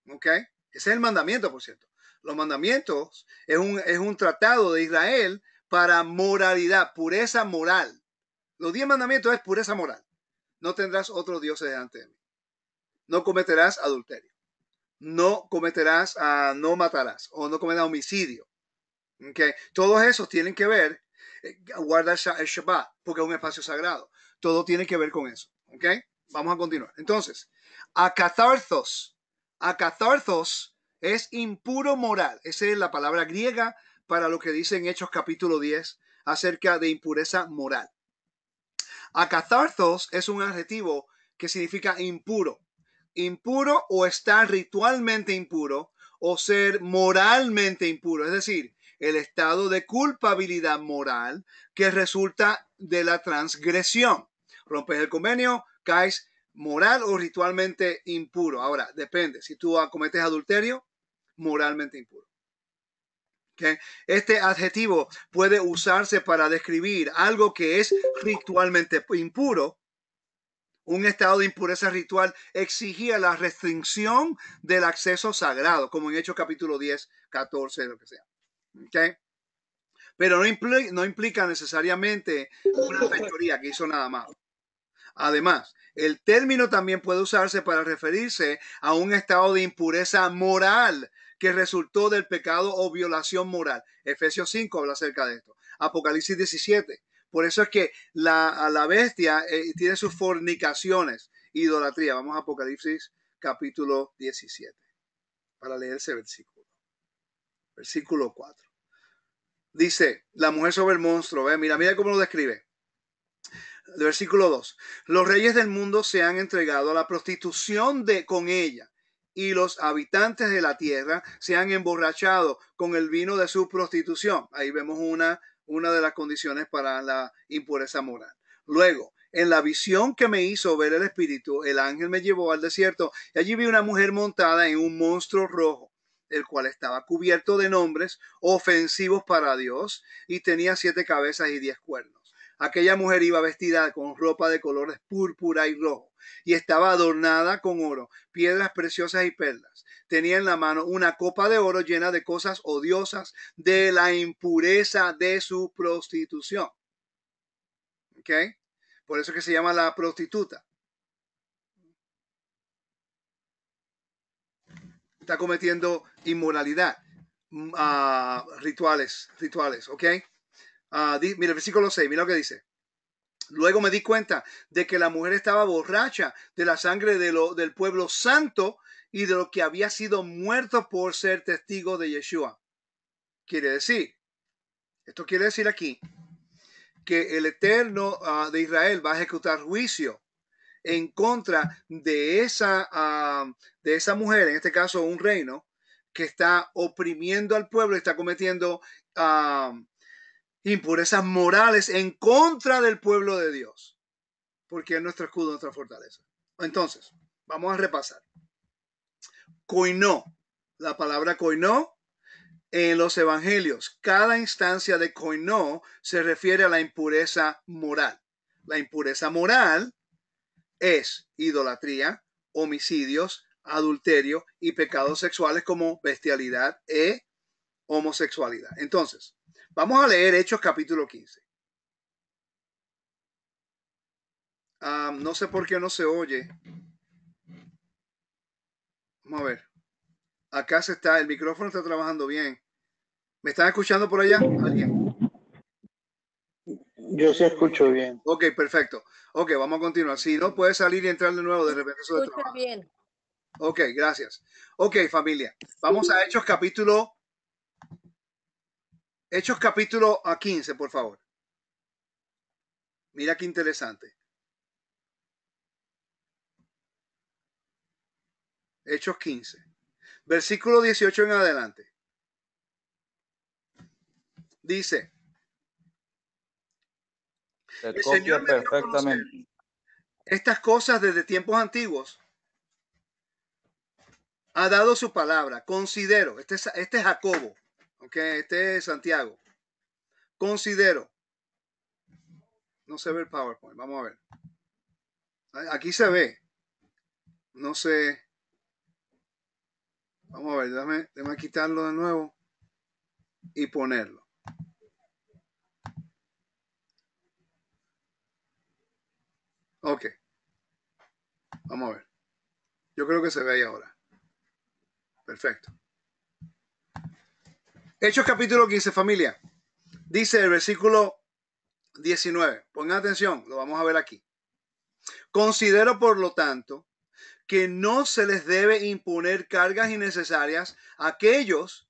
¿Ok? Ese es el mandamiento, por cierto. Los mandamientos es un tratado de Israel para moralidad, pureza moral. Los 10 mandamientos es pureza moral. No tendrás otros dioses delante de mí. No cometerás adulterio. No cometerás, no matarás o no cometerás homicidio. ¿Okay? Todos esos tienen que ver, guardar el Shabbat, porque es un espacio sagrado. Todo tiene que ver con eso. ¿Okay? Vamos a continuar. Entonces, acatharthos. Acatharthos es impuro moral. Esa es la palabra griega para lo que dice en Hechos capítulo 10 acerca de impureza moral. Acatharthos es un adjetivo que significa impuro. Impuro o estar ritualmente impuro o ser moralmente impuro. Es decir, el estado de culpabilidad moral que resulta de la transgresión. Rompes el convenio, caes moral o ritualmente impuro. Ahora, depende. Si tú cometes adulterio, moralmente impuro. ¿Okay? Este adjetivo puede usarse para describir algo que es ritualmente impuro. Un estado de impureza ritual exigía la restricción del acceso sagrado, como en Hechos capítulo 10, 14, lo que sea. ¿Okay? Pero no implica necesariamente una fechoría que hizo nada malo. Además, el término también puede usarse para referirse a un estado de impureza moral que resultó del pecado o violación moral. Efesios 5 habla acerca de esto. Apocalipsis 17. Por eso es que la bestia tiene sus fornicaciones, idolatría. Vamos a Apocalipsis capítulo 17 para leer ese versículo. Versículo 4. Dice, la mujer sobre el monstruo. ¿Ve? Mira cómo lo describe. El versículo 2. Los reyes del mundo se han entregado a la prostitución con ella, y los habitantes de la tierra se han emborrachado con el vino de su prostitución. Ahí vemos una de las condiciones para la impureza moral. Luego, en la visión que me hizo ver el Espíritu, el ángel me llevó al desierto y allí vi una mujer montada en un monstruo rojo, el cual estaba cubierto de nombres ofensivos para Dios y tenía 7 cabezas y 10 cuernos. Aquella mujer iba vestida con ropa de colores púrpura y rojo y estaba adornada con oro, piedras preciosas y perlas. Tenía en la mano una copa de oro llena de cosas odiosas de la impureza de su prostitución. ¿Ok? Por eso que se llama la prostituta. Está cometiendo inmoralidad, rituales, ¿ok? Mira el versículo 6, mira lo que dice. Luego me di cuenta de que la mujer estaba borracha de la sangre del pueblo santo y de lo que había sido muerto por ser testigo de Yeshua. Esto quiere decir aquí que el Eterno de Israel va a ejecutar juicio en contra de esa mujer, en este caso un reino, que está oprimiendo al pueblo y está cometiendo impurezas morales en contra del pueblo de Dios, porque es nuestro escudo, nuestra fortaleza. Entonces, vamos a repasar. Koinó, la palabra koinó en los evangelios, cada instancia de koinó se refiere a la impureza moral. La impureza moral es idolatría, homicidios, adulterio y pecados sexuales como bestialidad e homosexualidad. Entonces, vamos a leer Hechos capítulo 15. No sé por qué no se oye. Vamos a ver. Acá el micrófono está trabajando bien. ¿Me están escuchando por allá? ¿Alguien? Yo sí escucho bien. Ok, perfecto. Ok, vamos a continuar. Si no, puede salir y entrar de nuevo de repente. Eso de Escucha bien. Ok, gracias. Ok, familia. Vamos a Hechos capítulo 15, por favor. Mira qué interesante. Hechos 15. Versículo 18 en adelante. Dice. Se El copia Señor me dio a conocer perfectamente. estas cosas desde tiempos antiguos. Ha dado su palabra. Considero. Este es Jacobo. Okay, este es Santiago. Considero. No se ve el PowerPoint. Vamos a ver. Aquí se ve. No sé. Vamos a ver. Déjame quitarlo de nuevo y ponerlo. Ok. Vamos a ver. Yo creo que se ve ahí ahora. Perfecto. Hechos capítulo 15, familia. Dice el versículo 19. Pongan atención. Lo vamos a ver aquí. Considero, por lo tanto, que no se les debe imponer cargas innecesarias a aquellos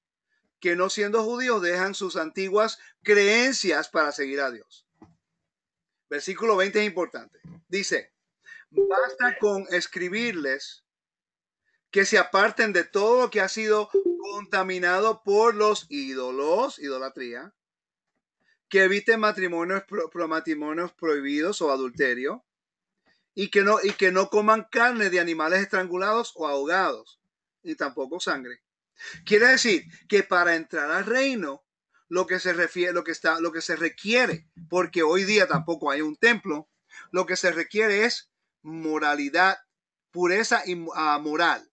que no siendo judíos dejan sus antiguas creencias para seguir a Dios. Versículo 20 es importante. Dice, basta con escribirles que se aparten de todo lo que ha sido contaminado por los ídolos, idolatría, que eviten matrimonios prohibidos o adulterio, y que no coman carne de animales estrangulados o ahogados, ni tampoco sangre. Quiere decir que para entrar al reino, lo que se requiere, porque hoy día tampoco hay un templo, lo que se requiere es moralidad, pureza y moral,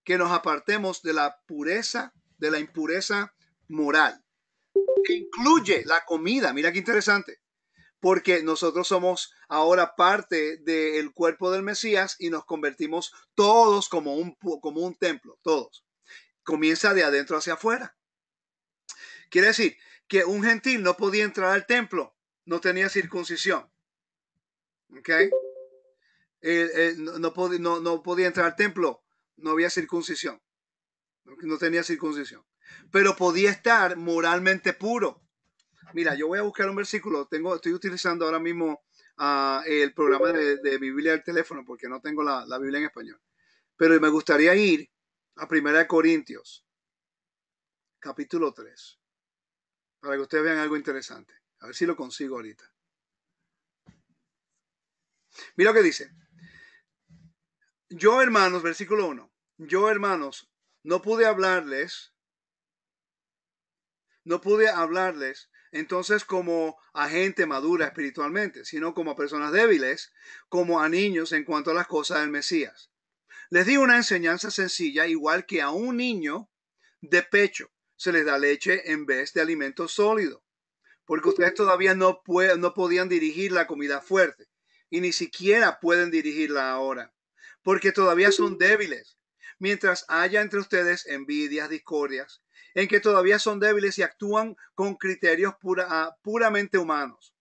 que nos apartemos de la impureza moral, que incluye la comida. Mira qué interesante. Porque nosotros somos ahora parte del cuerpo del Mesías y nos convertimos todos como un templo, todos. Comienza de adentro hacia afuera. Quiere decir que un gentil no podía entrar al templo, no tenía circuncisión. ¿Ok? No podía entrar al templo, no había circuncisión. no tenía circuncisión, pero podía estar moralmente puro. Mira, yo voy a buscar un versículo, estoy utilizando ahora mismo el programa de Biblia del teléfono porque no tengo la Biblia en español, pero me gustaría ir a 1 Corintios, capítulo 3, para que ustedes vean algo interesante. A ver si lo consigo ahorita. Mira lo que dice. Yo, hermanos, versículo 1. Yo, hermanos, no pude hablarles entonces como a gente madura espiritualmente, sino como a personas débiles, como a niños en cuanto a las cosas del Mesías. Les di una enseñanza sencilla, igual que a un niño de pecho se les da leche en vez de alimento sólido, porque ustedes todavía no podían dirigir la comida fuerte y ni siquiera pueden dirigirla ahora, porque todavía son débiles, mientras haya entre ustedes envidias, discordias, en que todavía son débiles y actúan con criterios puramente humanos.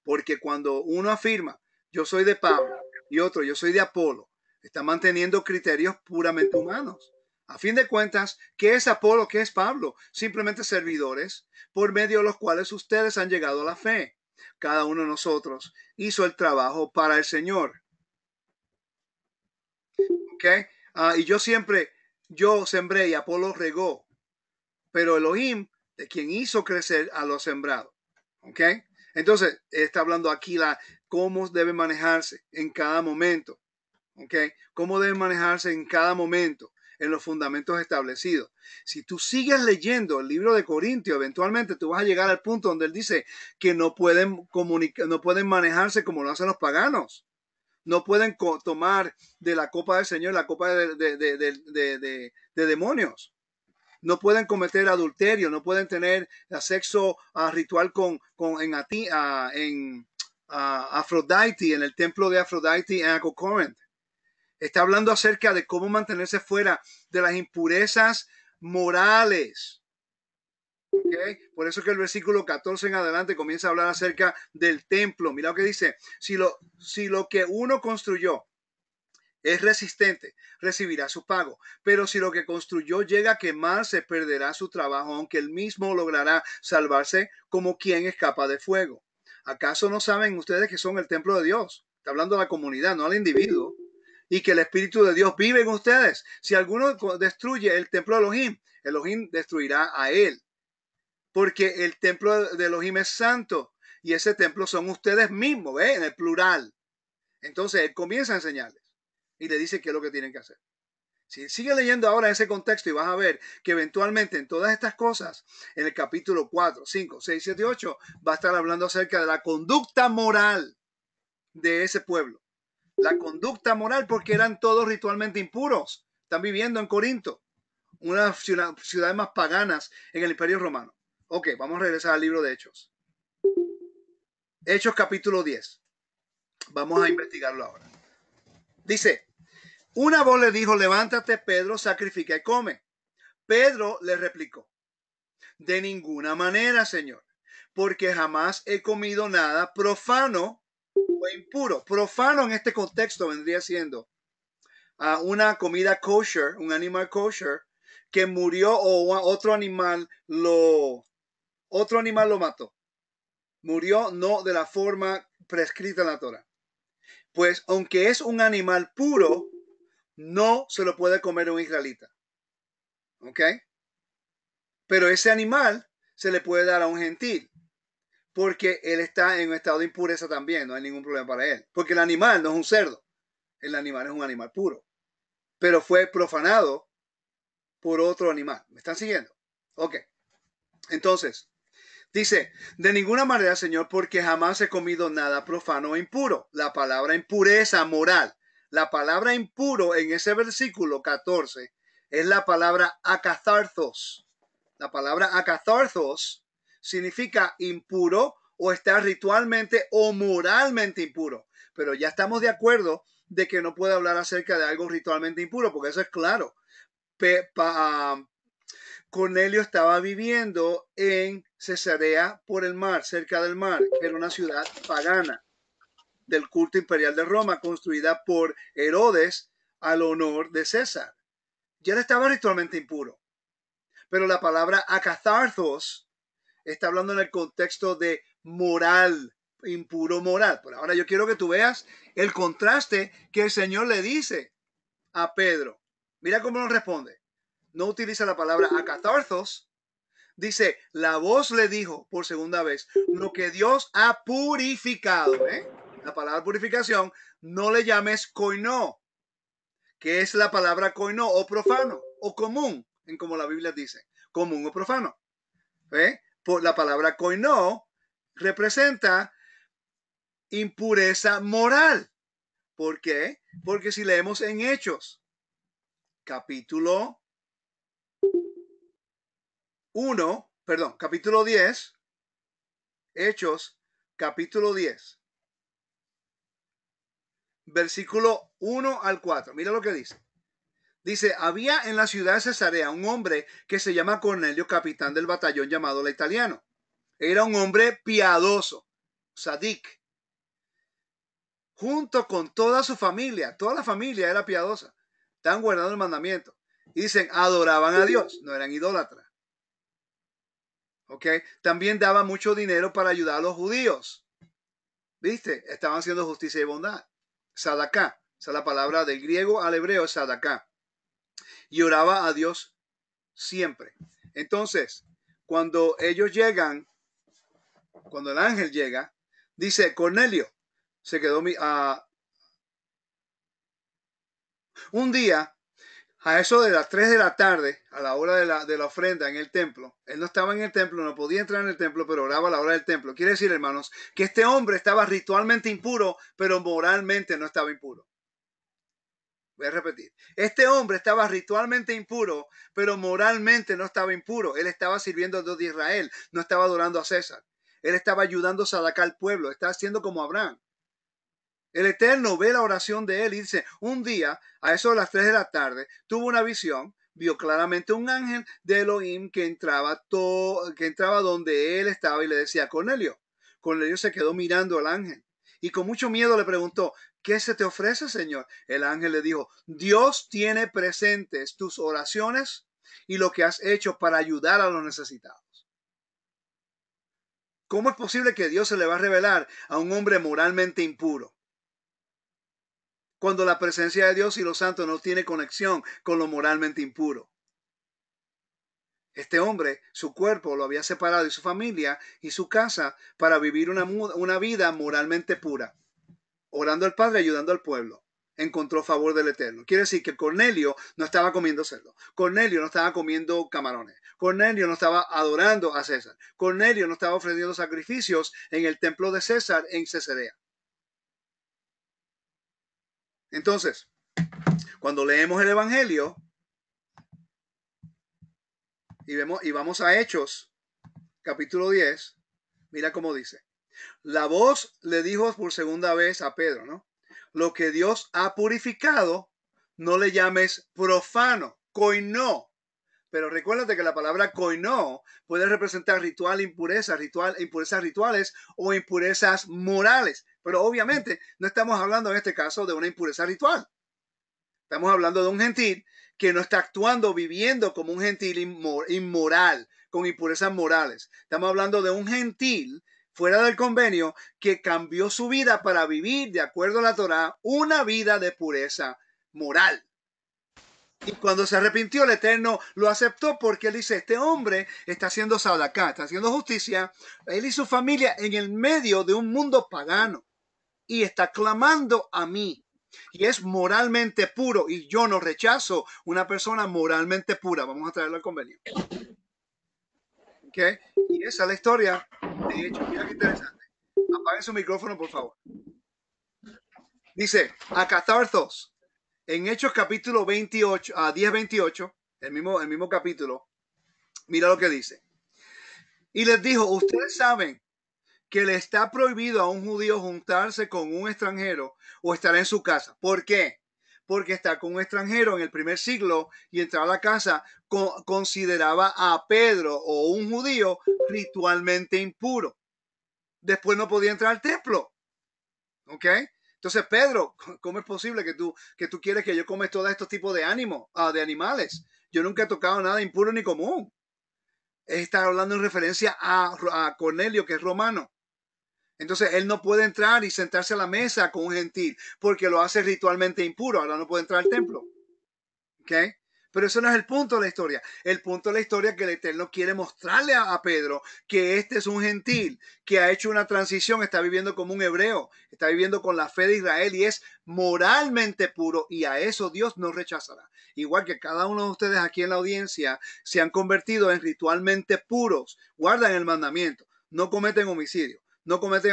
Porque cuando uno afirma, yo soy de Pablo, y otro, yo soy de Apolo, está manteniendo criterios puramente humanos. A fin de cuentas, ¿qué es Apolo? ¿Qué es Pablo? Simplemente servidores por medio de los cuales ustedes han llegado a la fe. Cada uno de nosotros hizo el trabajo para el Señor. ¿Ok? Y yo sembré y Apolo regó, pero Elohim, de quien hizo crecer a los sembrados. ¿Ok? Entonces, está hablando aquí cómo debe manejarse en cada momento. ¿Ok? Cómo debe manejarse en cada momento en los fundamentos establecidos. Si tú sigues leyendo el libro de Corintios, eventualmente tú vas a llegar al punto donde él dice que no pueden manejarse como lo hacen los paganos. No pueden tomar de la copa del Señor la copa de demonios. No pueden cometer adulterio, no pueden tener sexo ritual en Afrodite, en el templo de Afrodite en Corinth. Está hablando acerca de cómo mantenerse fuera de las impurezas morales. ¿Okay? Por eso que el versículo 14 en adelante comienza a hablar acerca del templo. Mira lo que dice, si lo que uno construyó es resistente, recibirá su pago. Pero si lo que construyó llega a quemarse, perderá su trabajo, aunque él mismo logrará salvarse como quien escapa de fuego. ¿Acaso no saben ustedes que son el templo de Dios? Está hablando de la comunidad, no al individuo. Y que el Espíritu de Dios vive en ustedes. Si alguno destruye el templo de Elohim, Elohim destruirá a él. Porque el templo de Elohim es santo. Y ese templo son ustedes mismos, ¿eh? En el plural. Entonces él comienza a enseñarles y le dice qué es lo que tienen que hacer. Si sigue leyendo ahora ese contexto y vas a ver que eventualmente en todas estas cosas, en el capítulo 4, 5, 6, 7 y 8, va a estar hablando acerca de la conducta moral de ese pueblo. La conducta moral, porque eran todos ritualmente impuros. Están viviendo en Corinto, una de las ciudades más paganas en el Imperio Romano. Ok, vamos a regresar al libro de Hechos. Hechos capítulo 10. Vamos a investigarlo ahora. Dice, una voz le dijo, levántate, Pedro, sacrifica y come. Pedro le replicó, de ninguna manera, Señor, porque jamás he comido nada profano o impuro. Profano en este contexto vendría siendo una comida kosher, un animal kosher, que murió o otro animal lo mató. Murió no de la forma prescrita en la Torah. Pues aunque es un animal puro, no se lo puede comer un israelita. ¿Ok? Pero ese animal se le puede dar a un gentil, porque él está en un estado de impureza también, no hay ningún problema para él. Porque el animal no es un cerdo, el animal es un animal puro, pero fue profanado por otro animal. ¿Me están siguiendo? Ok. Entonces, dice, de ninguna manera, Señor, porque jamás he comido nada profano o impuro. La palabra impureza moral. La palabra impuro en ese versículo 14 es la palabra akatharthos. La palabra akatharthos significa impuro o estar ritualmente o moralmente impuro. Pero ya estamos de acuerdo de que no puede hablar acerca de algo ritualmente impuro, porque eso es claro. Cornelio estaba viviendo en Cesarea por el mar, cerca del mar, que era una ciudad pagana del culto imperial de Roma, construida por Herodes al honor de César. Ya él estaba ritualmente impuro. Pero la palabra akatharthos está hablando en el contexto de moral, impuro moral. Pero ahora yo quiero que tú veas el contraste que el Señor le dice a Pedro. Mira cómo nos responde. No utiliza la palabra akatharthos. Dice, la voz le dijo por segunda vez, lo que Dios ha purificado. La palabra purificación, no le llames koinó, que es la palabra koinó o profano o común, en como la Biblia dice, común o profano. Por la palabra koinó representa impureza moral. ¿Por qué? Porque si leemos en Hechos, capítulo 10, Hechos, capítulo 10, versículo 1 al 4. Mira lo que dice. Dice, había en la ciudad de Cesarea un hombre que se llama Cornelio, capitán del batallón llamado La Italiano. Era un hombre piadoso, sadik, junto con toda su familia. Toda la familia era piadosa. Estaban guardando el mandamiento. Y dicen, adoraban a Dios, no eran idólatras. ¿Ok? También daba mucho dinero para ayudar a los judíos. ¿Viste? Estaban haciendo justicia y bondad. Sadaká. Esa es la palabra del griego al hebreo, sadaká. Y oraba a Dios siempre. Entonces, cuando ellos llegan, cuando el ángel llega, dice, Cornelio se quedó un día, a eso de las 3 de la tarde, a la hora de la ofrenda en el templo. Él no estaba en el templo, no podía entrar en el templo, pero oraba a la hora del templo. Quiere decir, hermanos, que este hombre estaba ritualmente impuro, pero moralmente no estaba impuro. Voy a repetir. Este hombre estaba ritualmente impuro, pero moralmente no estaba impuro. Él estaba sirviendo a Dios de Israel, no estaba adorando a César. Él estaba ayudando a Sadaká al pueblo, estaba haciendo como Abraham. El Eterno ve la oración de él y dice, un día, a eso de las 3 de la tarde, tuvo una visión, vio claramente un ángel de Elohim que entraba donde él estaba y le decía, Cornelio. Cornelio se quedó mirando al ángel y con mucho miedo le preguntó, ¿qué se te ofrece, Señor? El ángel le dijo, Dios tiene presentes tus oraciones y lo que has hecho para ayudar a los necesitados. ¿Cómo es posible que Dios se le va a revelar a un hombre moralmente impuro? Cuando la presencia de Dios y los santos no tiene conexión con lo moralmente impuro. Este hombre, su cuerpo lo había separado de su familia y su casa para vivir una vida moralmente pura, orando al Padre, ayudando al pueblo. Encontró favor del Eterno. Quiere decir que Cornelio no estaba comiendo cerdo. Cornelio no estaba comiendo camarones. Cornelio no estaba adorando a César. Cornelio no estaba ofreciendo sacrificios en el templo de César en Cesarea. Entonces, cuando leemos el Evangelio y vamos a Hechos, capítulo 10, mira cómo dice. La voz le dijo por segunda vez a Pedro, ¿no? Lo que Dios ha purificado, no le llames profano, koinó. Pero recuérdate que la palabra koinó puede representar impurezas rituales o impurezas morales. Pero obviamente no estamos hablando en este caso de una impureza ritual. Estamos hablando de un gentil que no está actuando, viviendo como un gentil inmoral, con impurezas morales. Estamos hablando de un gentil fuera del convenio que cambió su vida para vivir, de acuerdo a la Torá, una vida de pureza moral. Y cuando se arrepintió, el Eterno lo aceptó porque él dice, este hombre está haciendo sadaká, está haciendo justicia, él y su familia en el medio de un mundo pagano y está clamando a mí. Y es moralmente puro y yo no rechazo una persona moralmente pura. Vamos a traerlo al convenio. ¿Ok? Y esa es la historia de Hechos. Mira qué interesante. Apaguen su micrófono, por favor. Dice, Akatharthos, en Hechos capítulo 28, 10-28, el mismo capítulo, mira lo que dice. Y les dijo, ustedes saben que le está prohibido a un judío juntarse con un extranjero o estar en su casa. ¿Por qué? Porque estar con un extranjero en el primer siglo y entrar a la casa consideraba a Pedro o un judío ritualmente impuro. Después no podía entrar al templo. ¿Ok? Entonces, Pedro, ¿cómo es posible que tú quieres que yo come todos estos tipos de de animales? Yo nunca he tocado nada impuro ni común. Está hablando en referencia a Cornelio, que es romano. Entonces, él no puede entrar y sentarse a la mesa con un gentil porque lo hace ritualmente impuro. Ahora no puede entrar al templo. ¿Ok? Pero eso no es el punto de la historia. El punto de la historia es que el Eterno quiere mostrarle a Pedro que este es un gentil, que ha hecho una transición, está viviendo como un hebreo, está viviendo con la fe de Israel y es moralmente puro, y a eso Dios no rechazará. Igual que cada uno de ustedes aquí en la audiencia se han convertido en ritualmente puros, guardan el mandamiento, no cometen homicidio, no cometen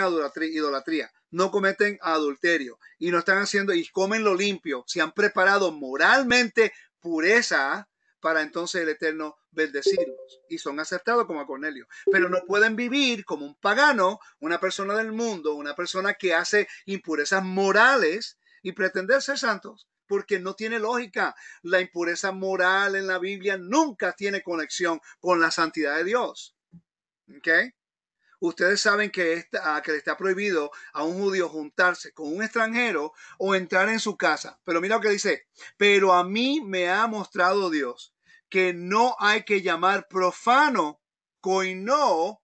idolatría, no cometen adulterio y no están haciendo y comen lo limpio, se han preparado moralmente pureza para entonces el Eterno bendecirlos y son aceptados como a Cornelio, pero no pueden vivir como un pagano, una persona del mundo, una persona que hace impurezas morales y pretender ser santos, porque no tiene lógica. La impureza moral en la Biblia nunca tiene conexión con la santidad de Dios. ¿Ok? Ustedes saben que le está prohibido a un judío juntarse con un extranjero o entrar en su casa. Pero mira lo que dice, pero a mí me ha mostrado Dios que no hay que llamar profano, coinó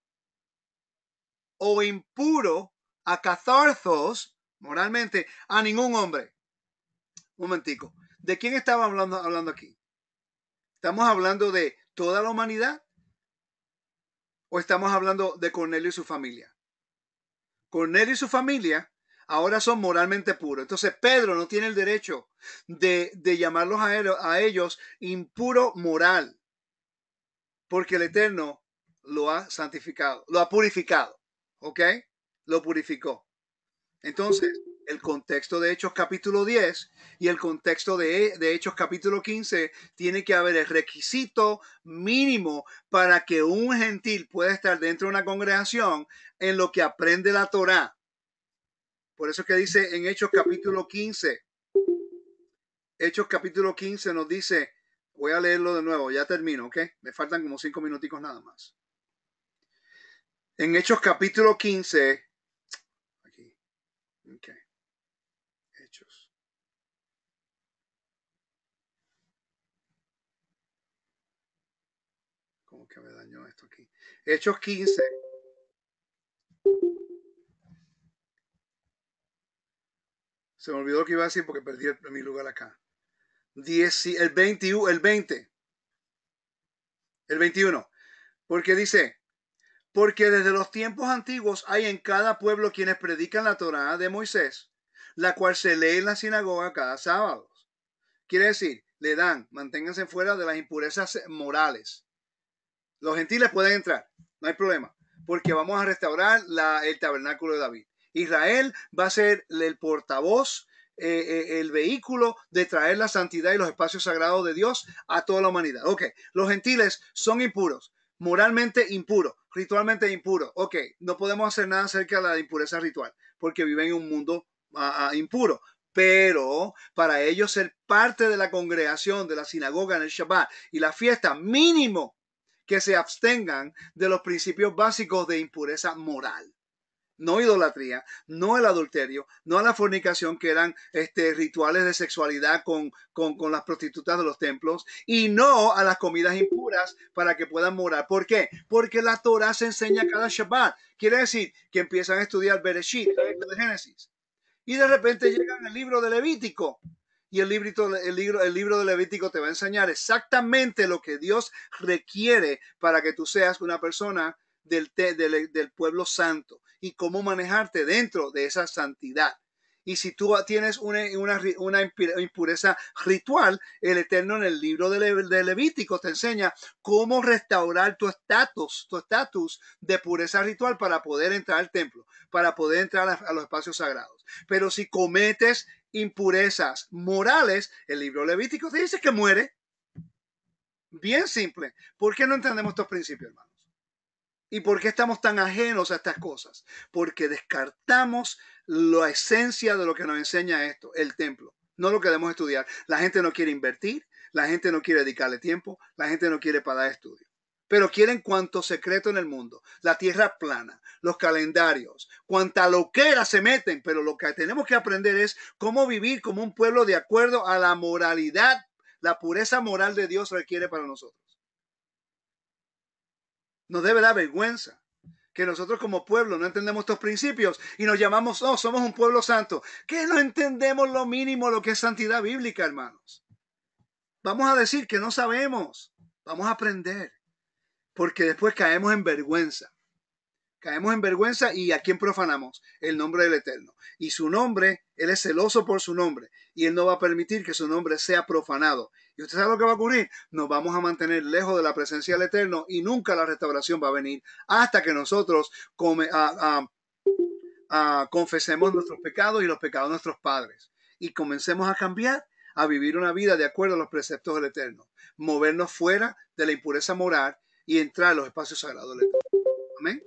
o impuro a catharzos, moralmente, a ningún hombre. Un momentico. ¿De quién estaba hablando aquí? ¿Estamos hablando de toda la humanidad? ¿O estamos hablando de Cornelio y su familia? Cornelio y su familia ahora son moralmente puros. Entonces Pedro no tiene el derecho de llamarlos a ellos impuro moral, porque el Eterno lo ha santificado, lo ha purificado. ¿Ok? Lo purificó. Entonces, el contexto de Hechos capítulo 10 y el contexto de Hechos capítulo 15 tiene que haber el requisito mínimo para que un gentil pueda estar dentro de una congregación en lo que aprende la Torá. Por eso es que dice en Hechos capítulo 15, Hechos capítulo 15 nos dice, voy a leerlo de nuevo, ya termino, ¿ok? Me faltan como 5 minuticos nada más. En Hechos capítulo 15, aquí, ok, Hechos. ¿Cómo que me dañó esto aquí? Hechos 15. Se me olvidó lo que iba a decir porque perdí mi lugar acá. El 21. Porque dice, porque desde los tiempos antiguos hay en cada pueblo quienes predican la Torá de Moisés, la cual se lee en la sinagoga cada sábado. Quiere decir, le dan, manténganse fuera de las impurezas morales. Los gentiles pueden entrar, no hay problema, porque vamos a restaurar el tabernáculo de David. Israel va a ser el portavoz, el vehículo de traer la santidad y los espacios sagrados de Dios a toda la humanidad. Ok, los gentiles son impuros, moralmente impuros, ritualmente impuros. Ok, no podemos hacer nada acerca de la impureza ritual, porque viven en un mundo impuro. Pero para ellos ser parte de la congregación, de la sinagoga en el Shabbat y la fiesta, mínimo que se abstengan de los principios básicos de impureza moral. No idolatría, no el adulterio, no la fornicación, que eran rituales de sexualidad con las prostitutas de los templos, y no a las comidas impuras para que puedan morar. ¿Por qué? Porque la Torah se enseña cada Shabbat. Quiere decir que empiezan a estudiar Bereshit, el libro de Génesis, y de repente llegan al libro de Levítico. Y el libro de Levítico te va a enseñar exactamente lo que Dios requiere para que tú seas una persona del pueblo santo y cómo manejarte dentro de esa santidad. Y si tú tienes una impureza ritual, el Eterno en el libro de Levítico te enseña cómo restaurar tu estatus de pureza ritual para poder entrar al templo, para poder entrar a los espacios sagrados. Pero si cometes impurezas morales, el libro Levítico te dice que muere. Bien simple. ¿Por qué no entendemos estos principios, hermanos? ¿Y por qué estamos tan ajenos a estas cosas? Porque descartamos la esencia de lo que nos enseña esto, el templo. No lo queremos estudiar. La gente no quiere invertir, la gente no quiere dedicarle tiempo, la gente no quiere pagar estudio. Pero quieren cuanto secreto en el mundo. La tierra plana, los calendarios, cuanta loquera se meten, pero lo que tenemos que aprender es cómo vivir como un pueblo de acuerdo a la moralidad, la pureza moral de Dios requiere para nosotros. Nos debe dar vergüenza que nosotros como pueblo no entendemos estos principios y nos llamamos, no, somos un pueblo santo. Que no entendemos lo mínimo, lo que es santidad bíblica, hermanos. Vamos a decir que no sabemos. Vamos a aprender. Porque después caemos en vergüenza. Caemos en vergüenza y ¿a quién profanamos? El nombre del Eterno. Y su nombre, Él es celoso por su nombre. Y Él no va a permitir que su nombre sea profanado. ¿Y usted sabe lo que va a ocurrir? Nos vamos a mantener lejos de la presencia del Eterno y nunca la restauración va a venir hasta que nosotros confesemos nuestros pecados y los pecados de nuestros padres. Y comencemos a cambiar, a vivir una vida de acuerdo a los preceptos del Eterno. Movernos fuera de la impureza moral y entrar a los espacios sagrados del Eterno. Amén.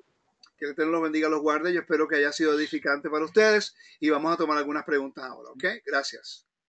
Que el Eterno los bendiga, los guarde. Yo espero que haya sido edificante para ustedes y vamos a tomar algunas preguntas ahora, ¿ok? Gracias.